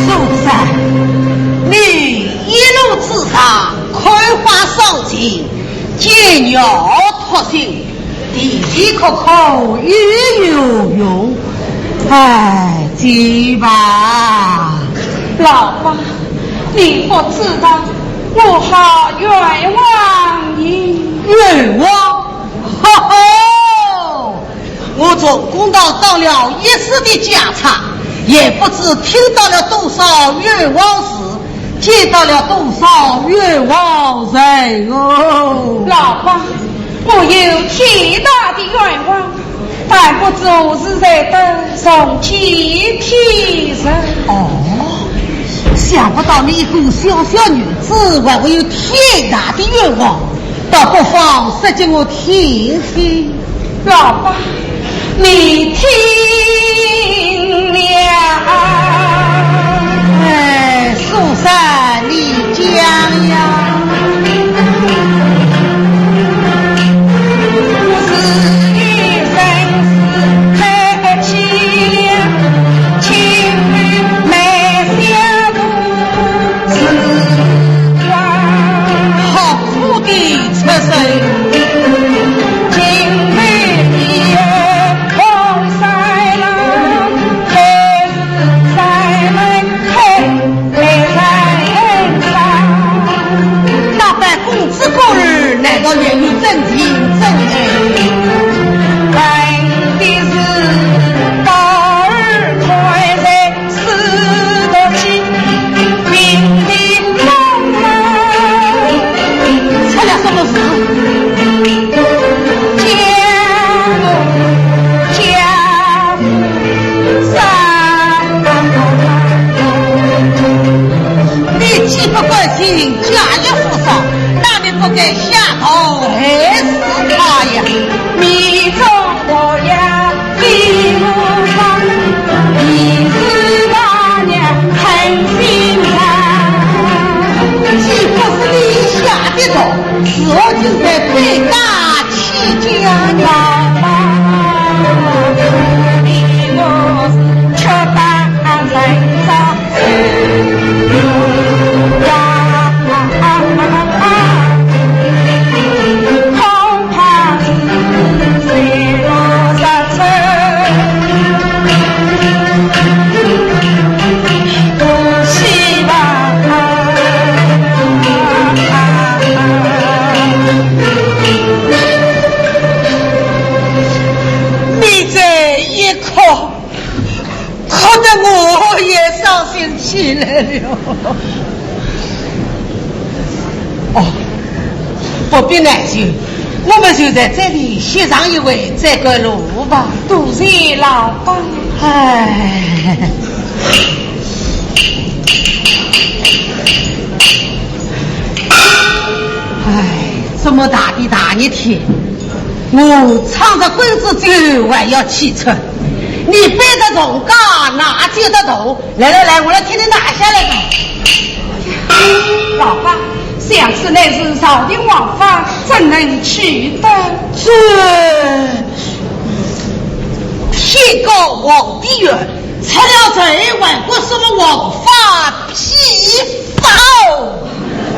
苏三，你一路之上开花赏景，见鸟脱形，地地口口鱼有用。哎，去吧，老爸，你不知道我好冤枉你。冤枉！哈哈，我从公道到了一时的家常，也不知听到了多少冤枉事，见到了多少冤枉人哦。老爸，我有天大的愿望，但不知何时才得从前天神。哦，想不到你一个小小女子还会有天大的愿望，倒不妨说给我听听。老爸，你听了。哎，苏三，你讲呀。哦，不必担心，我们就在这里歇上一会，再个路吧。多谢老爸。哎，这么大的大热天，我唱着鬼子酒还要启程，你背着铜杆拿酒的头，来，我来替你拿下来吧。老爸，想是那是朝廷王法，怎能取得？这天高皇帝远，吃了贼还过什么王法批法？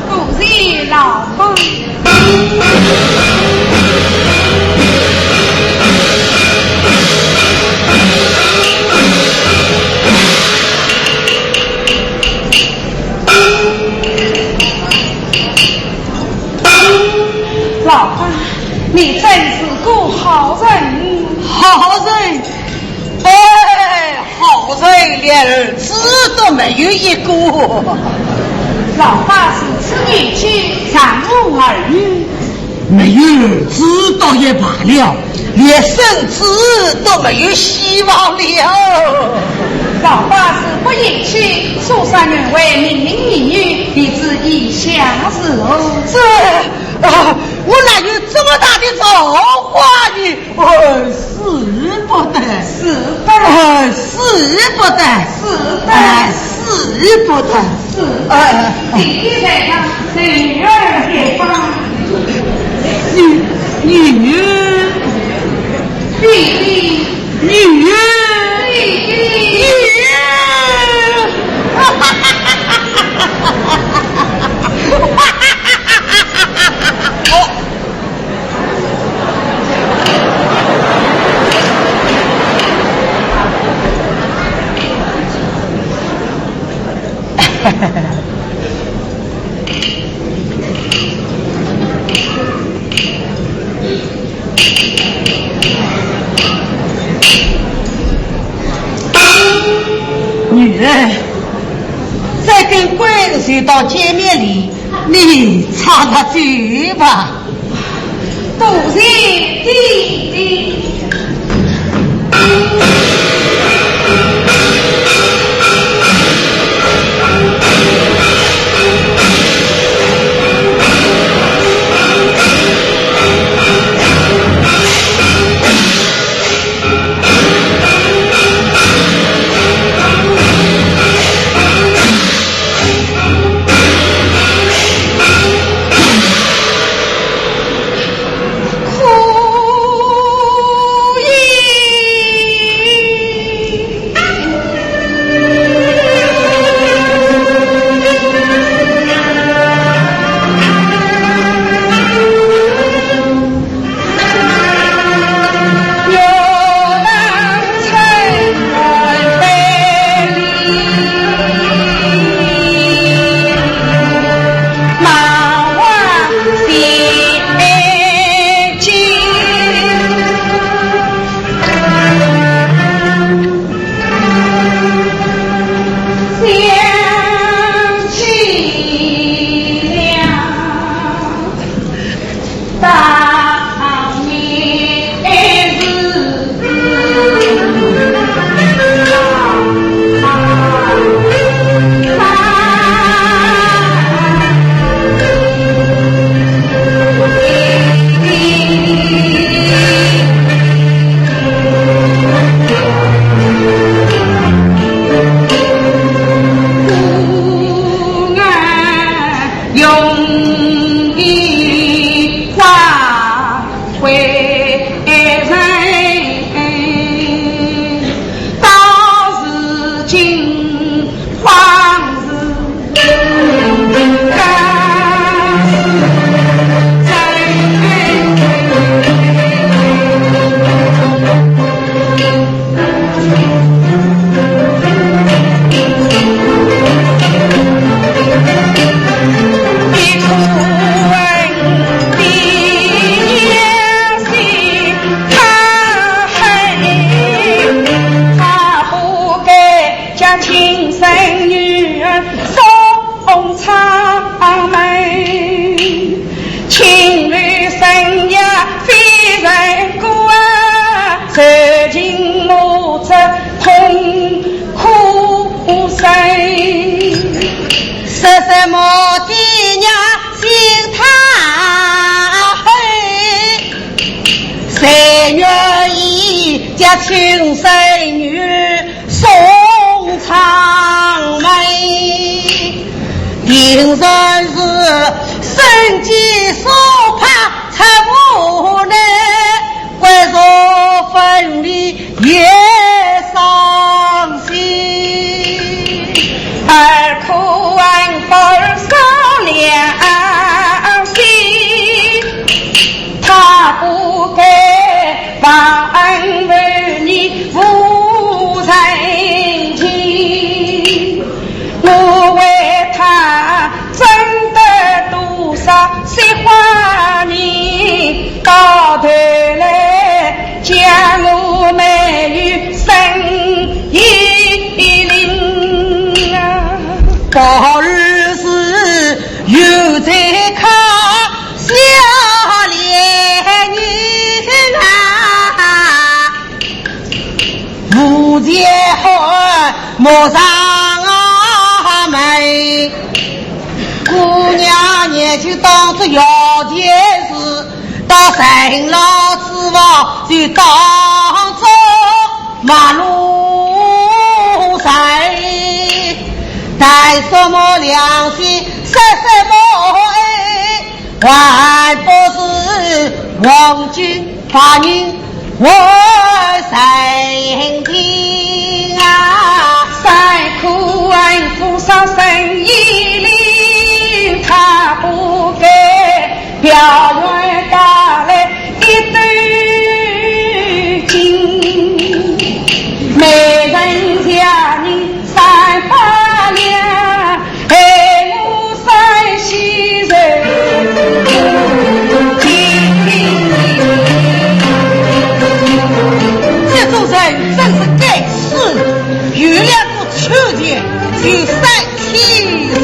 不是老爸。老爸，你真是个好人。好人，哎，好人连儿子都没有一个。老爸是此女婿，长无儿女，没有儿子倒也罢了，连孙子都没有希望了。老爸是不允许苏三人为明明女女，你知以下事哦。这我哪有这么大的造化呢？死不得，是的，死不得，是的，死不得。是，弟弟在家，女儿给放。女弟弟，女弟弟，女女人，在跟贵人水到见面礼，你插他嘴吧。多谢弟弟。青衫女送长眉，定然是生计所怕才不能，为若分离也伤心，儿哭完分伤良心，他不给放为你负人情，我为他真的多少喜欢你，到头来将我没有生意灵啊，到日是又在看小莲女啊，无结婚莫上门，姑娘年纪当作要件事，到神老之王就当作马路上，带什么良心说什么爱，还不是王军把人我身听啊，再苦恩负上生意里，他不给表面打来一堆金，每人家人三八两，爱我三西人。这种人真是该死，原谅我秋天就三七四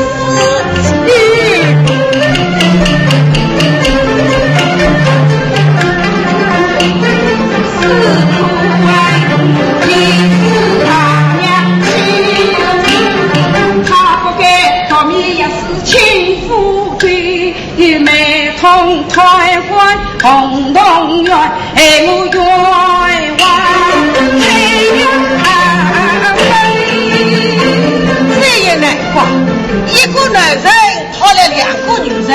同台湾共同愿，爱我愿望这也难怪，一个男人讨了两个女人，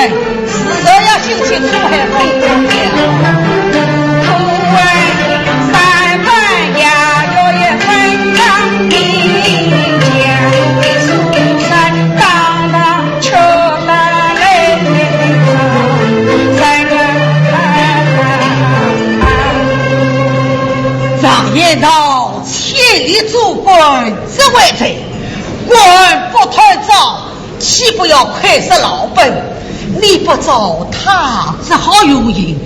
迟早要心情出海风光了。言道千里祖国之为贼，官不退招，岂不要亏失老本？你不招他，只好有因。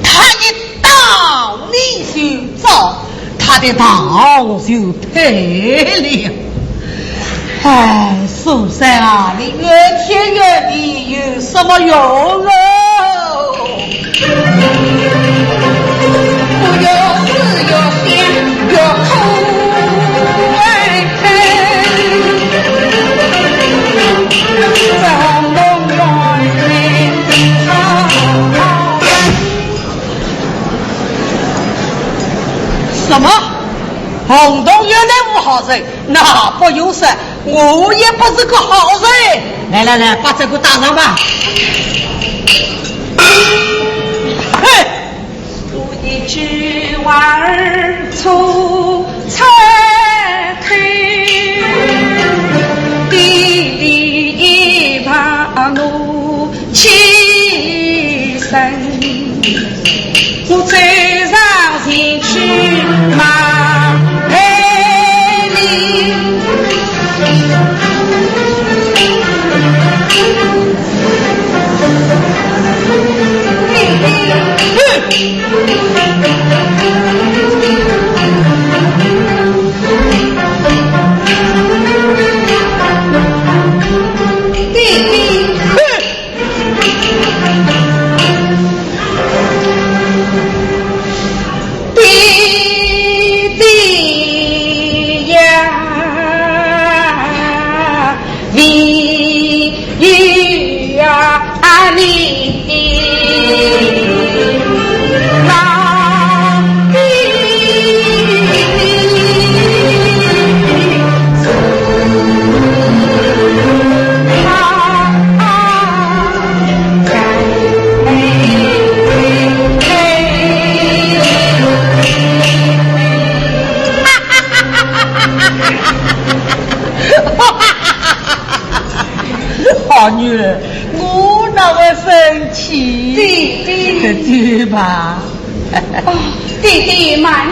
他一到你就招，他的道就退了。哎，苏三啊，你怨天怨地有什么用哦？不有事有想有苦爱恨，总动员什么？红洞原来无好人，那不有事，我也不是个好人。来来来，把这个打上吧。嘿，我一句话儿出彩推，弟弟一把怒气生，我走上前去骂陪你。好女人，我那么生气，弟弟对吧？弟弟慢儿，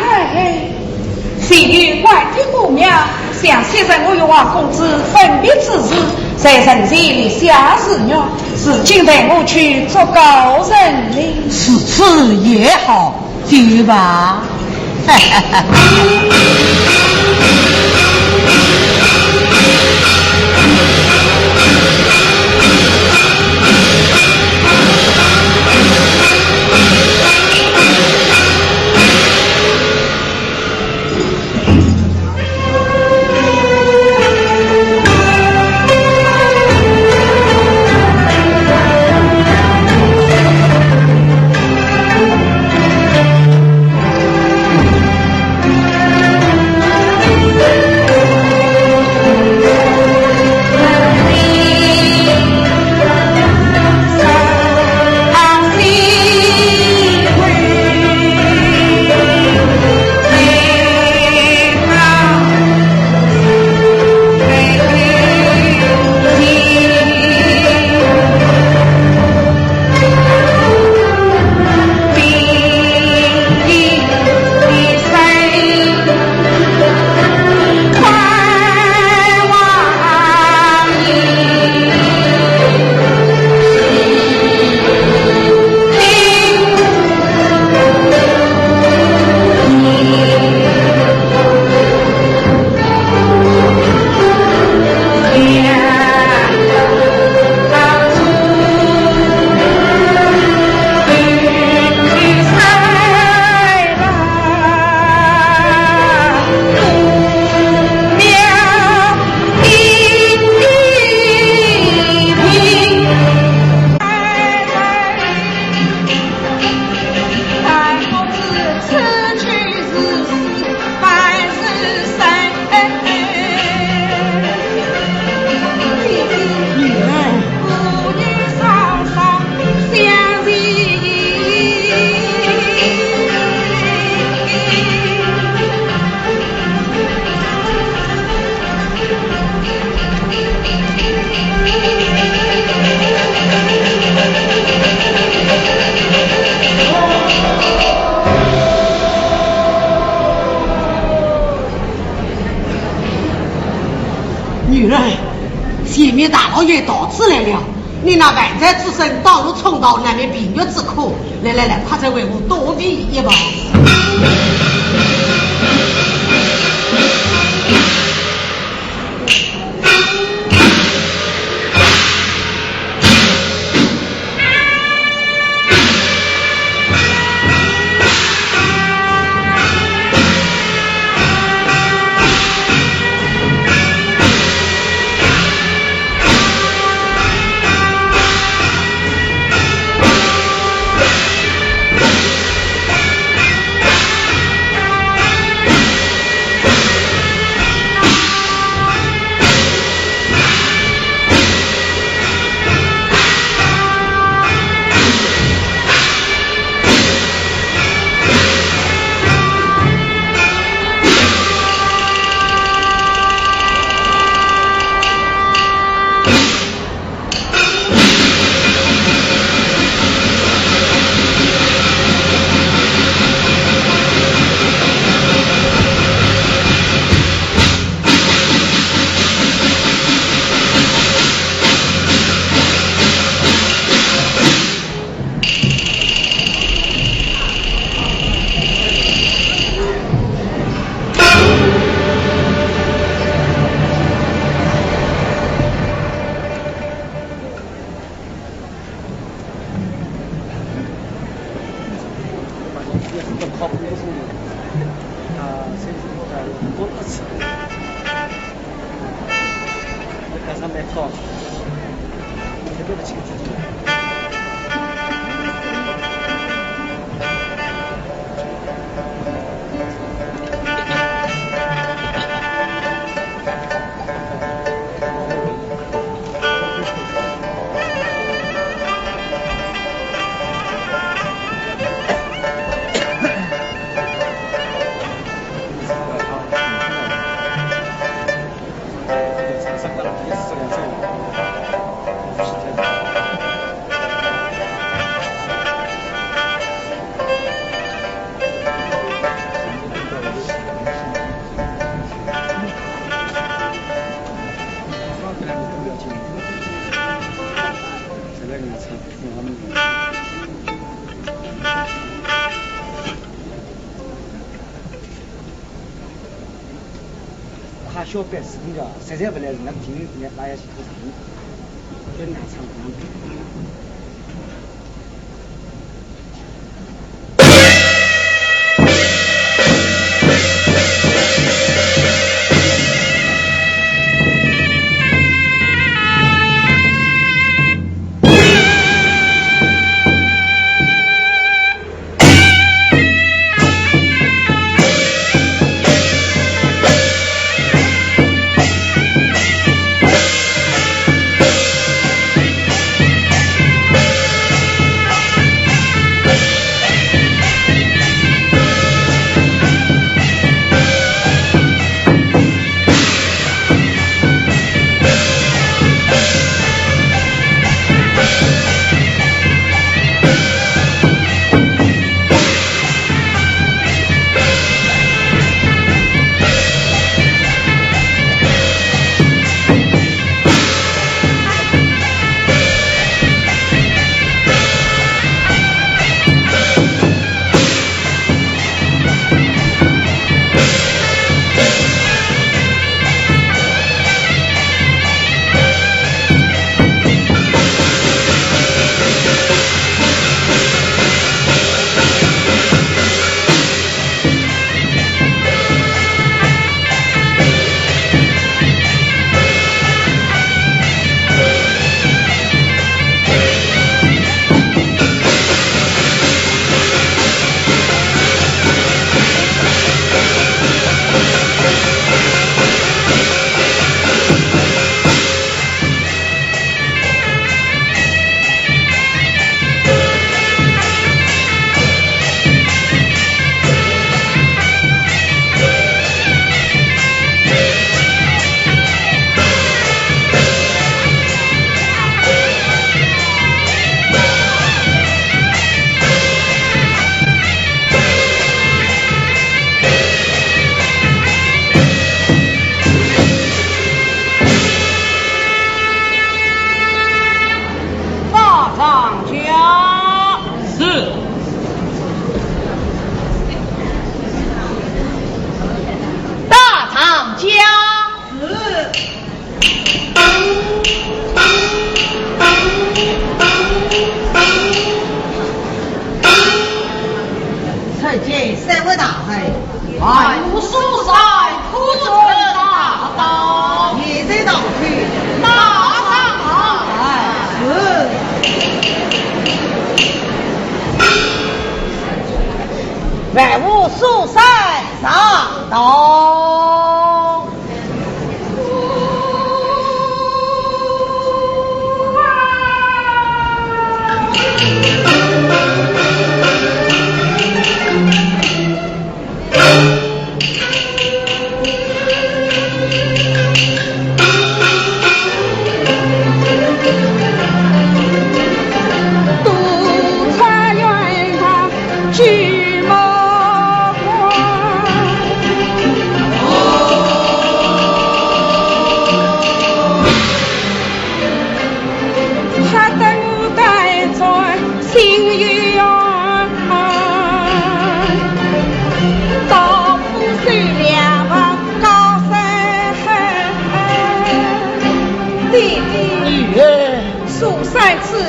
谁与外地姑娘向先生我与王公子分别之时，在人间里下死女，是今带我去做高人哩。此次也好，对吧？前面大老远到此来了，你那万载之身道路重道，难免病月之苦。来，快再为我多比一把。小白是那个，实在不来，那今天大家去投产，就拿唱歌。万无疏散，苦准大刀。你这道去大上万无疏散上刀。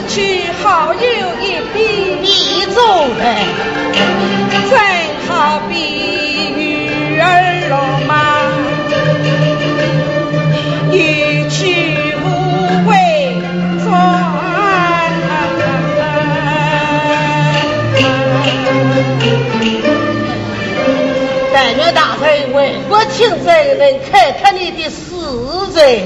去好友一笔，你走的正好比鱼儿落马，一去无回转。但愿大人为我听罪，能看看你的死罪。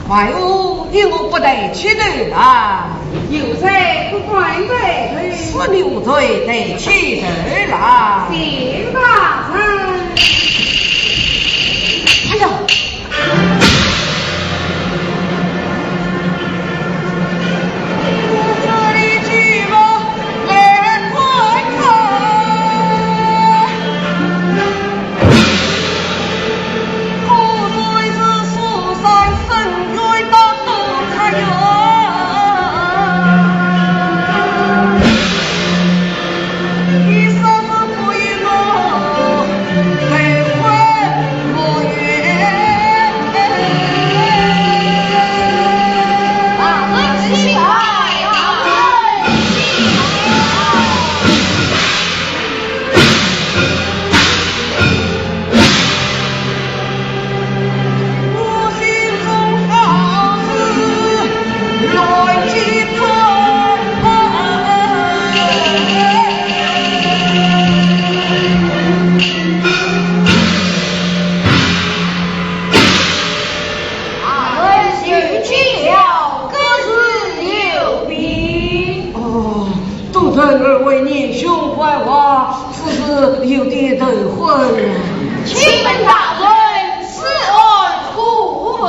怪物因我不得取得啊，有罪不管罪，是有罪得取得啦。请大人。哎呀！二位年兄怪话，只是有点头昏。请问大人，此案不问？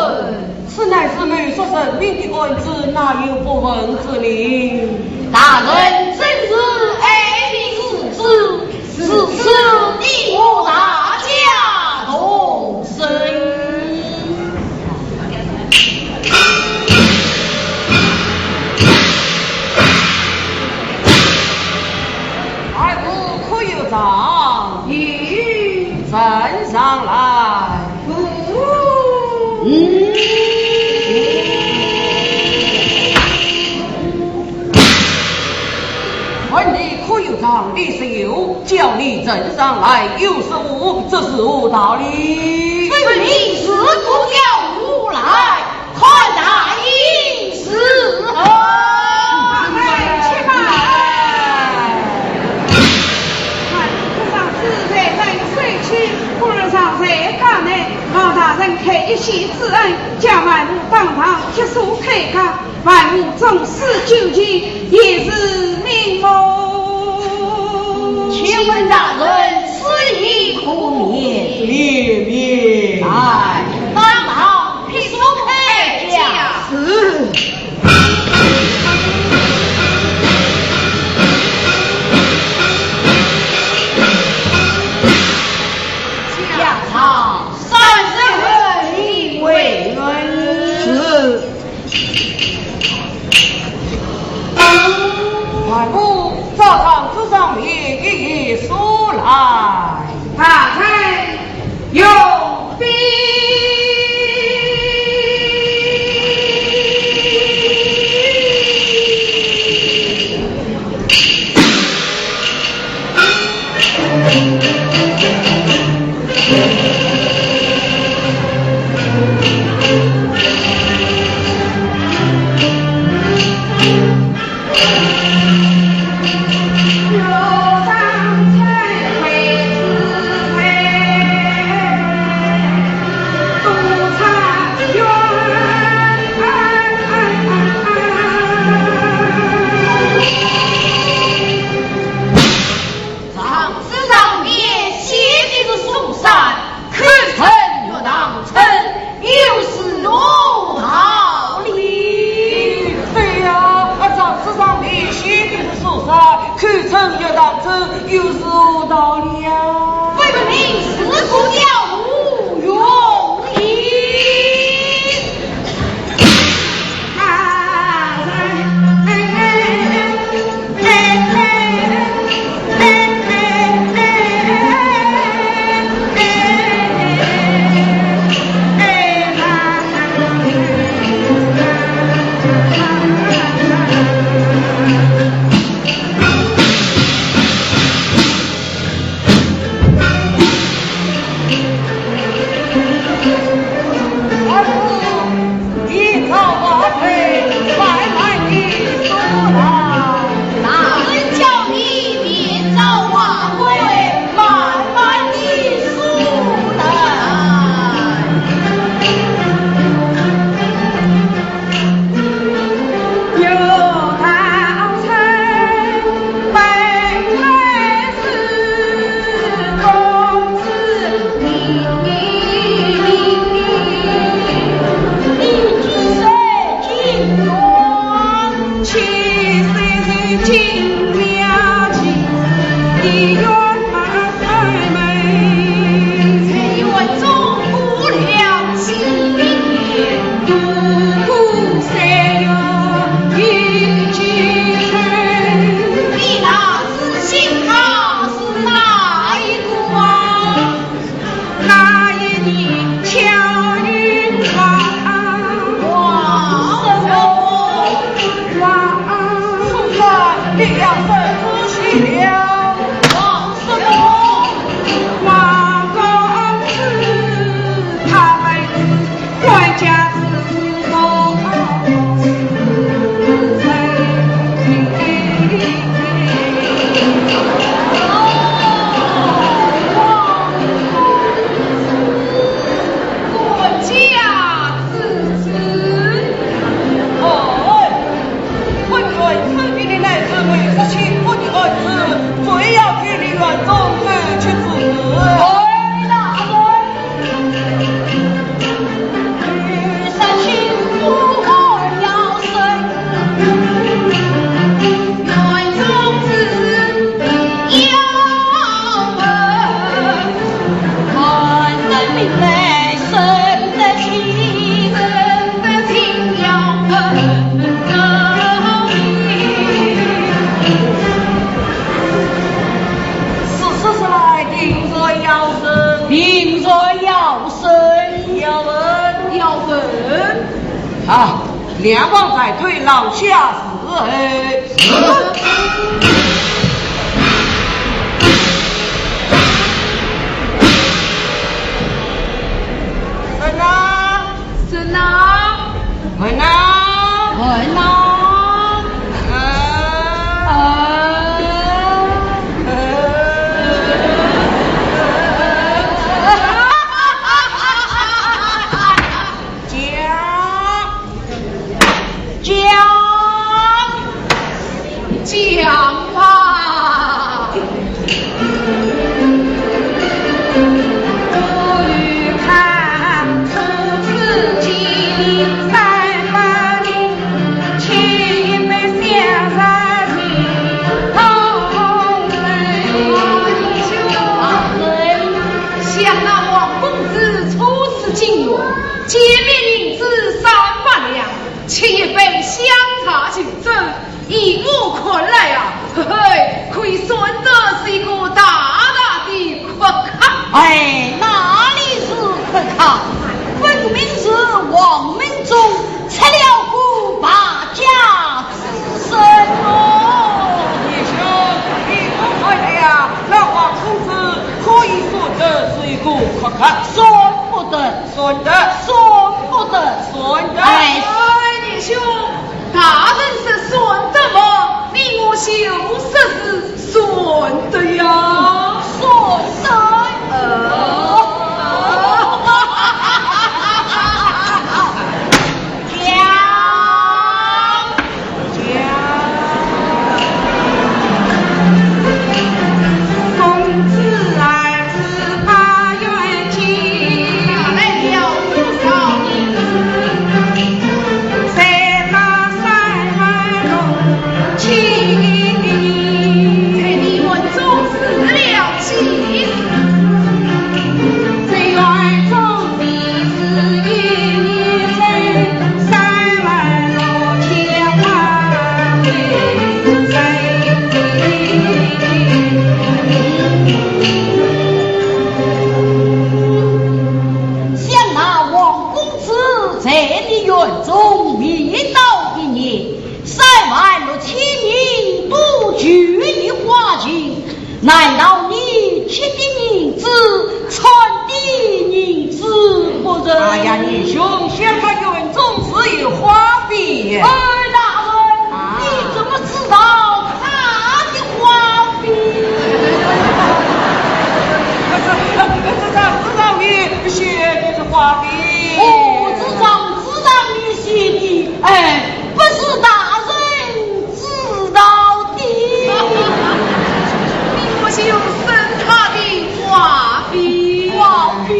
此乃是美说神明的案子，哪有不问之理？大人真是爱民之子，此次你我大家同生。上与身上来，问你可有长的是有，叫你镇上来又是无，这是无道理。分明是不叫无来，看大应是何？老大人开一席之恩，将万物当堂结束开讲，万物终死究竟，也是命谋。请问大人，此意何言？灭来，当堂批书开讲。是。万物场之上面一书来，大臣有兵。看成要当真，有是无道理啊！为不明是不叫无用意。啊，两王在退，老下死。神啊！神啊！文啊！文啊！讲吧，我欲看初次见三八年，请一杯香茶敬同人。想那王公子初次进园，见面银子300两，请一杯香茶敬赠。以无困来啊！嘿嘿，可以算得是一个大大的可靠。哎，哪里是可靠？分明是王门中吃了苦把家之身哦。弟兄，你不快的呀？那王公子可以说的是一个可靠，算不得，算得，算不得，算得。哎，弟兄，大人是算得吗？你我修实是算的呀，算得。难道你欠的银子，穿的银子不成？哎呀，你兄想他园中只有花币。大人，你怎么知道他的花币？这张知道你写的是花币。哦，这张知道你写的，哎，不是大人知道的。我是用生他的花币，花币。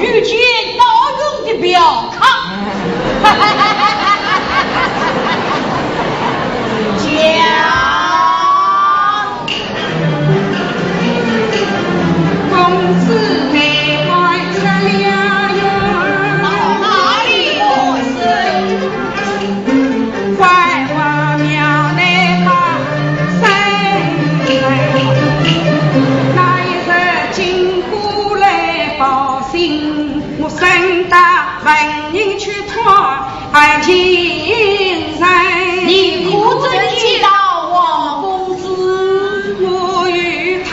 遇见闹用的表康，公子没爱吃了哟，到哪里去？槐花庙内把谁来？那一日经过来报信，我身大文人去讨爱情人。你可曾见到王公子？我与他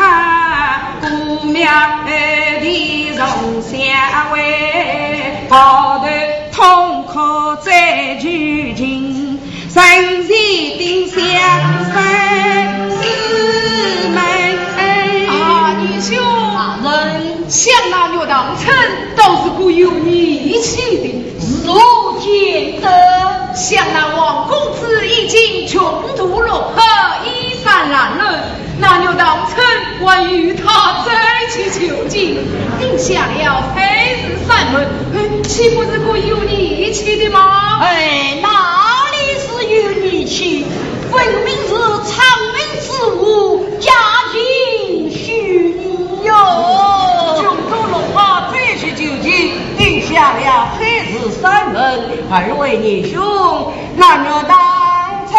姑庙的荣相会，后头痛哭再聚情，人前定相分师妹。弟兄，人想那岳当成都是故有义气的，如见得。想那王公子已经穷途落魄，衣衫褴褛，那岳当成还与他在一起求经，定下了黑日山门，岂不是故有义气的吗？哎，哪里是有义气？分明是长门之物，家境虚拟哟。穷途落魄再去求经，定下了黑日山门，二位弟兄那若当成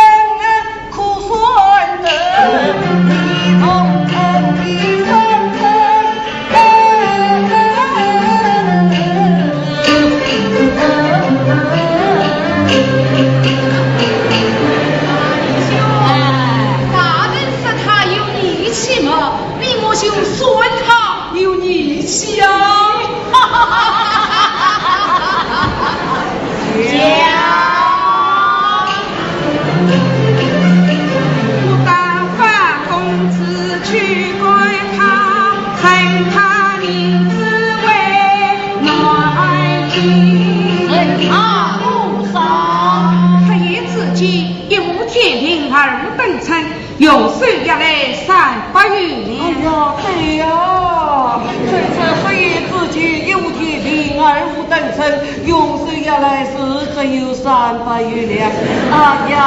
苦酸的，一同成一生大人说他有义气嘛，你莫就算他有义气啊！我当发公子去观他，称他名字为暖君。啊，路上他也自己一无天庭二无等称，用手下来300余年。哎呀，对呀，这次所以自己一无天庭二无等称，用手下来是只有300余年。哎呀，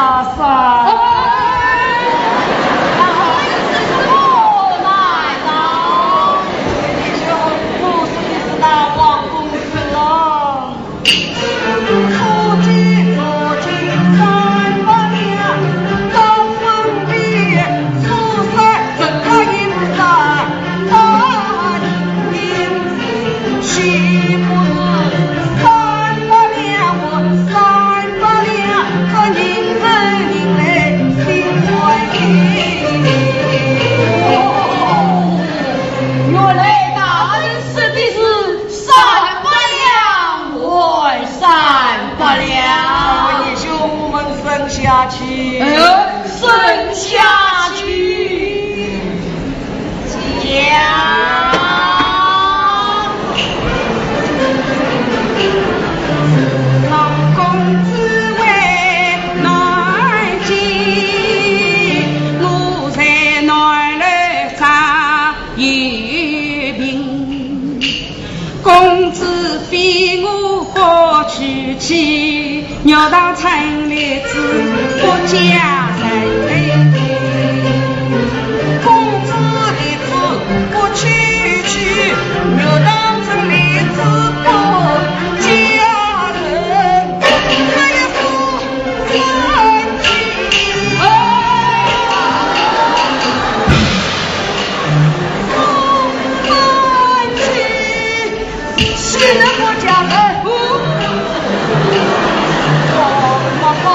下去，生下去，老公子为暖君，我在暖来上一病。公子非我不娶妻，鸟当成列子不嫁人类。公子列子不娶妻，鸟当成列子不嫁人。这也是三妻。三妻，谁能不嫁人？我儿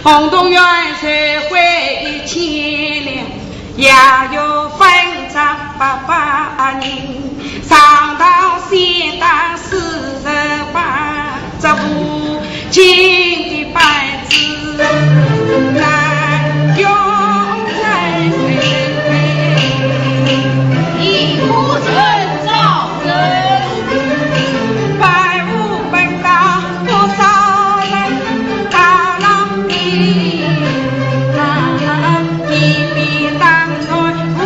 红洞元帅会一千两，也有分账800人，上到先当48，这不金的白子难用在一不准招人，百无本当不少人，大郎你一笔当作不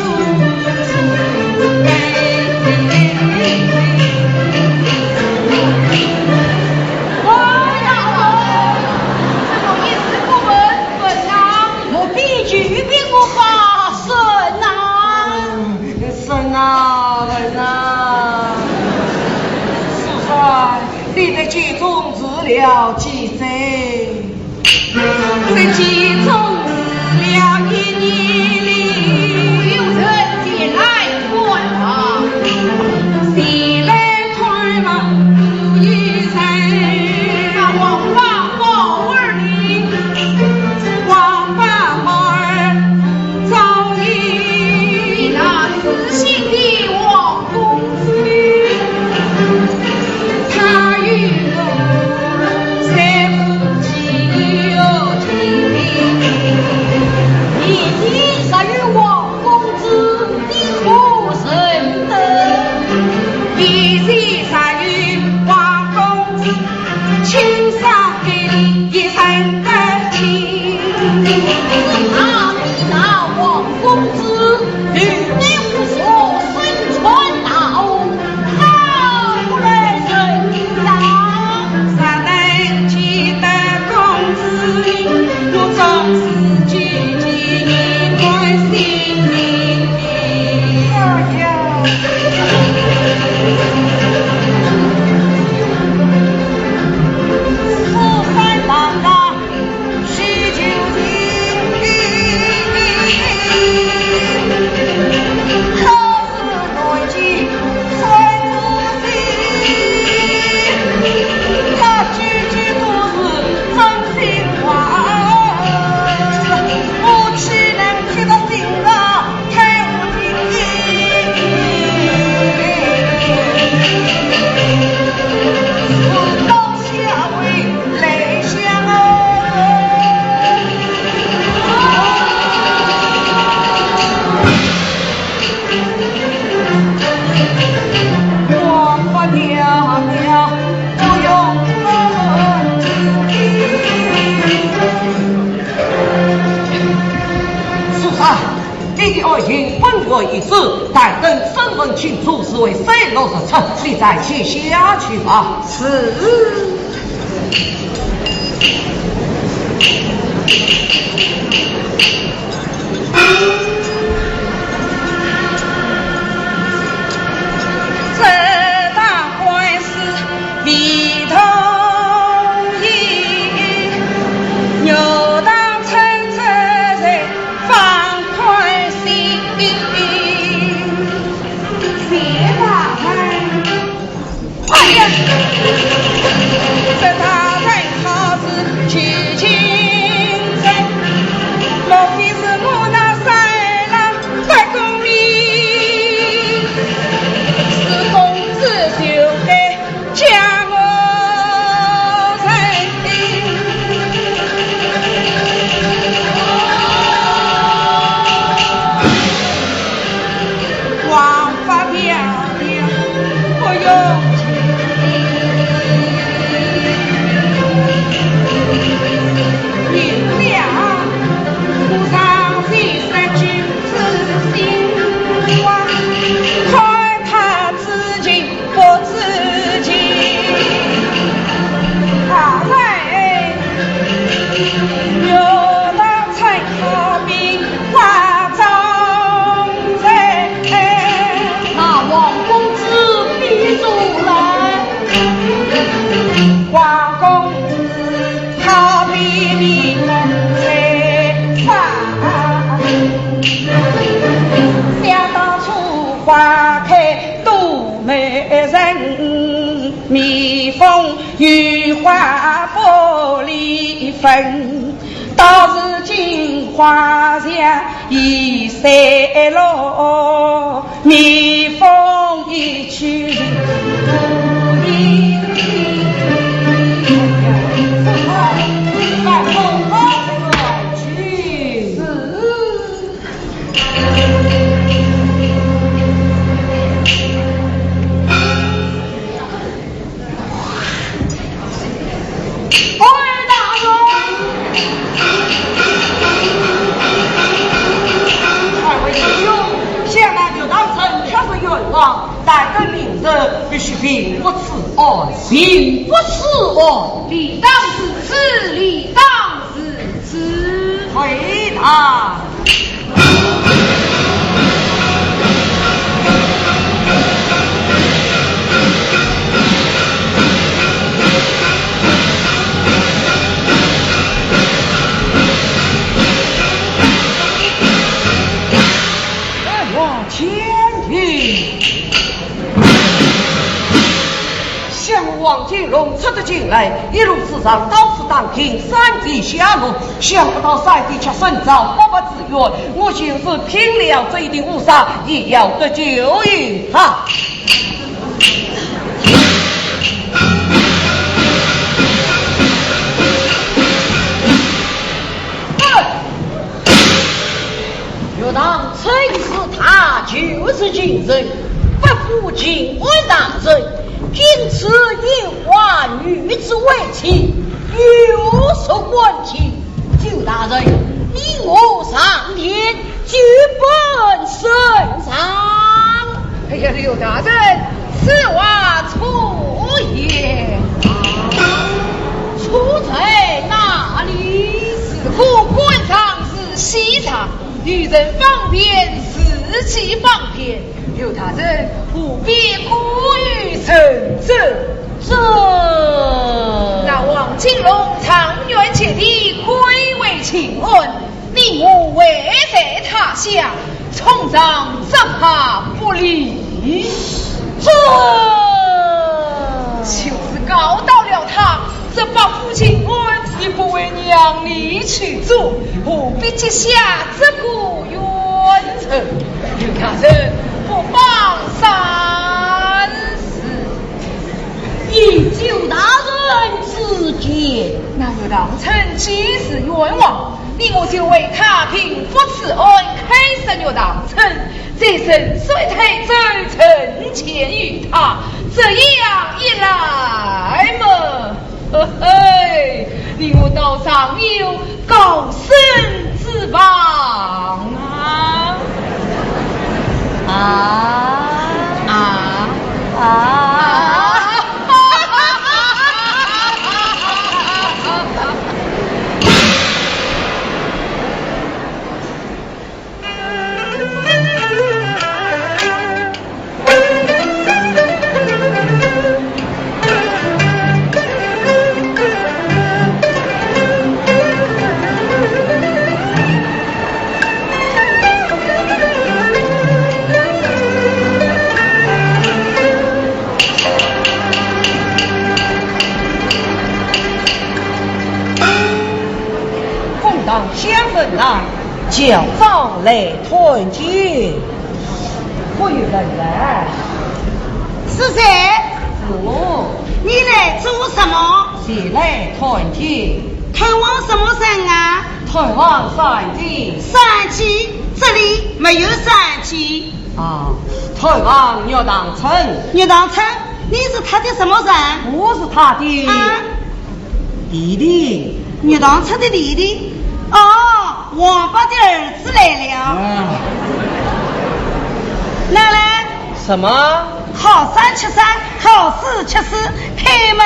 你的集中治疗几岁？这集中治疗1年里，有人前来观望，谁来推嘛不一人？那王八宝儿你，王八宝儿早已那自信的王公子。他与我三夫妻有情，一定是与王公子的出身的，一日杀与王公子，亲上给你一生的情。他比那王公子与你无所生存道，好不来生长。啥能记得公子名？我总是句句念在心里。哎呀！四三郎的许久他是内急孙子心，他句句都是真心话，我岂能听到心上太无情我到下位泪相我不娘娘不用问苏三，你的爱情本我一事，但等身份清楚，是为水落石出，你再去下去吧。是。这大官司里头一有当称责人放宽心，谢大人，哎呀，这大人好是去清真，莫非是我那三郎不公理？是公子就该将我认王法漂亮不用明亮不上谁失去自信话，看他自己不自己。大人有那才好比化妆人，那王公子必出来，王公子好比你才花，想当初花开多美人，蜜蜂与花玻璃分，到如今花香已散落，蜜蜂一去不一去。带个名字必须平不此案，平不此案，理当是此，理当是此。回答。往前听。王金龙出得进来，一路之上刀斧当庭，三地下落，想不到三地却胜造不不自愿，我就是拼了这一顶乌纱，也要得救于他。若当真是他，就是今人，不负敬畏大人。因此应唤女子为妻，有所关系。就大人，你我上天，举本身上。哎呀，刘大人，此话错也。出在哪里？似乎官场是西厂，女人方便，司机方便。刘大人不必过于深这那王金龙长远且地归为情恩，你我位在他乡，从长怎怕不理？就是告到了他，这把父亲恩亦不为娘你去做，何必接下这个冤仇？刘大人不妨三思。以救大人之见，那刘当臣既是冤枉，你我就为他平复此案，开设刘当臣，这身虽太真臣前于他，这样一来嘛，嘿嘿，你我倒尚有高升之望啊！相分来，叫长来团结。我有人来，是谁？是我。你来做什么？是来团结。探望什么人啊？探望三弟。三弟，这里没有三弟。啊，探望岳当成。岳当成，你是他的什么人？我是他的弟弟。岳当成的弟弟。哦，王八的儿子来了。奶奶。什么？好三吃三，好四吃四，开门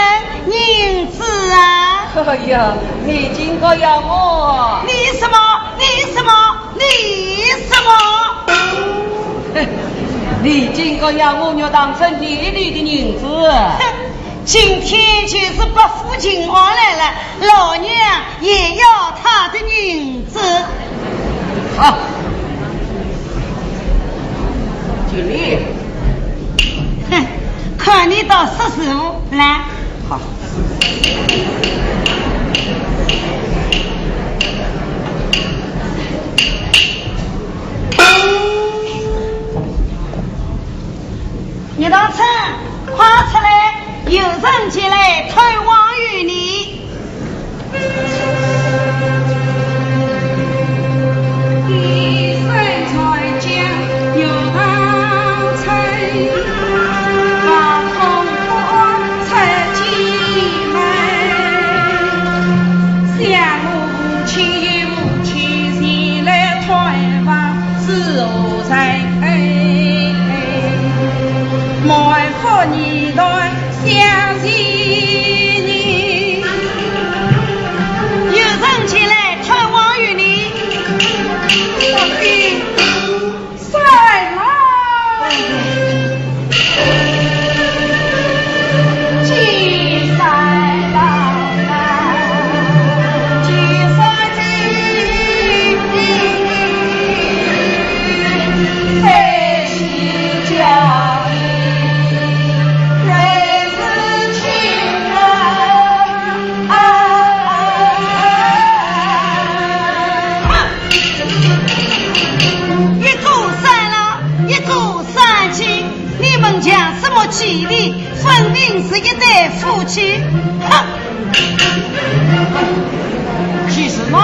迎子啊！哎呀，你今个要我？你什么？你什么？你什么？你今个要我要当成弟弟的名字？今天就是不负情况来了，老娘也要他的名字。好，经理。哼，看你到识时务来。好。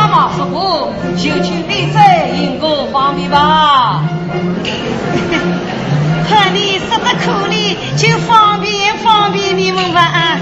马师傅，就请你在应个方便吧。看你说的口里，就方便你们吧。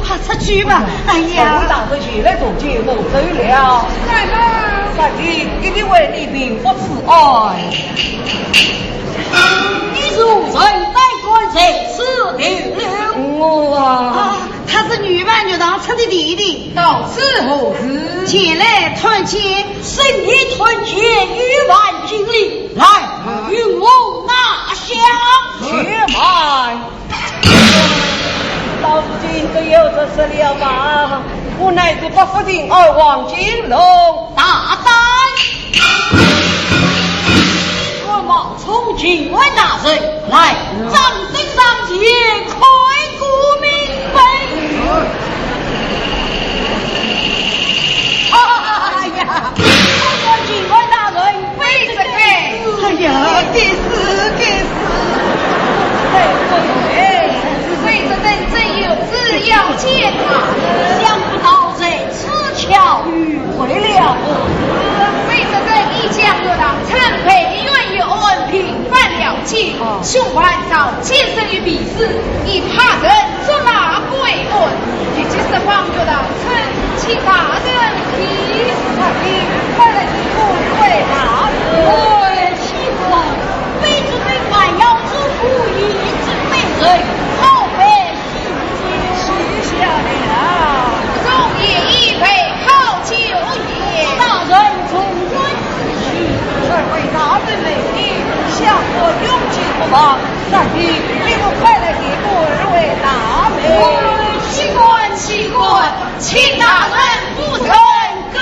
快出去吧！哎呀，我打算起来做节目走了。来吧，大弟，给你为你并不慈爱。你是无人在官谁是女流？我啊，她是女扮女郎称的弟弟，到此何事？前来团结，身体团结1万精力，来与我拿下。且慢。到如今都有这事了吧？我乃是不服定而王金龙大胆！我冒充警官大人来掌声上前，开国明碑。哎呀，我警官大人背着背。哎呀，该死！随着人真有只要见他，想不到这次巧遇会了。随着人一将得到陈培愿有恩平反了结，兄盘上皆生于彼此，以他人捉拿归案，也就是方得到陈其他人提他的快来不为他人奇怪，非之对反要之故意之被人。下了，众也一杯好酒也。大人从官之去，这位大人美丽，向我拥挤不忙。三弟，你们快来给我二位大美。奇官，请大人不曾更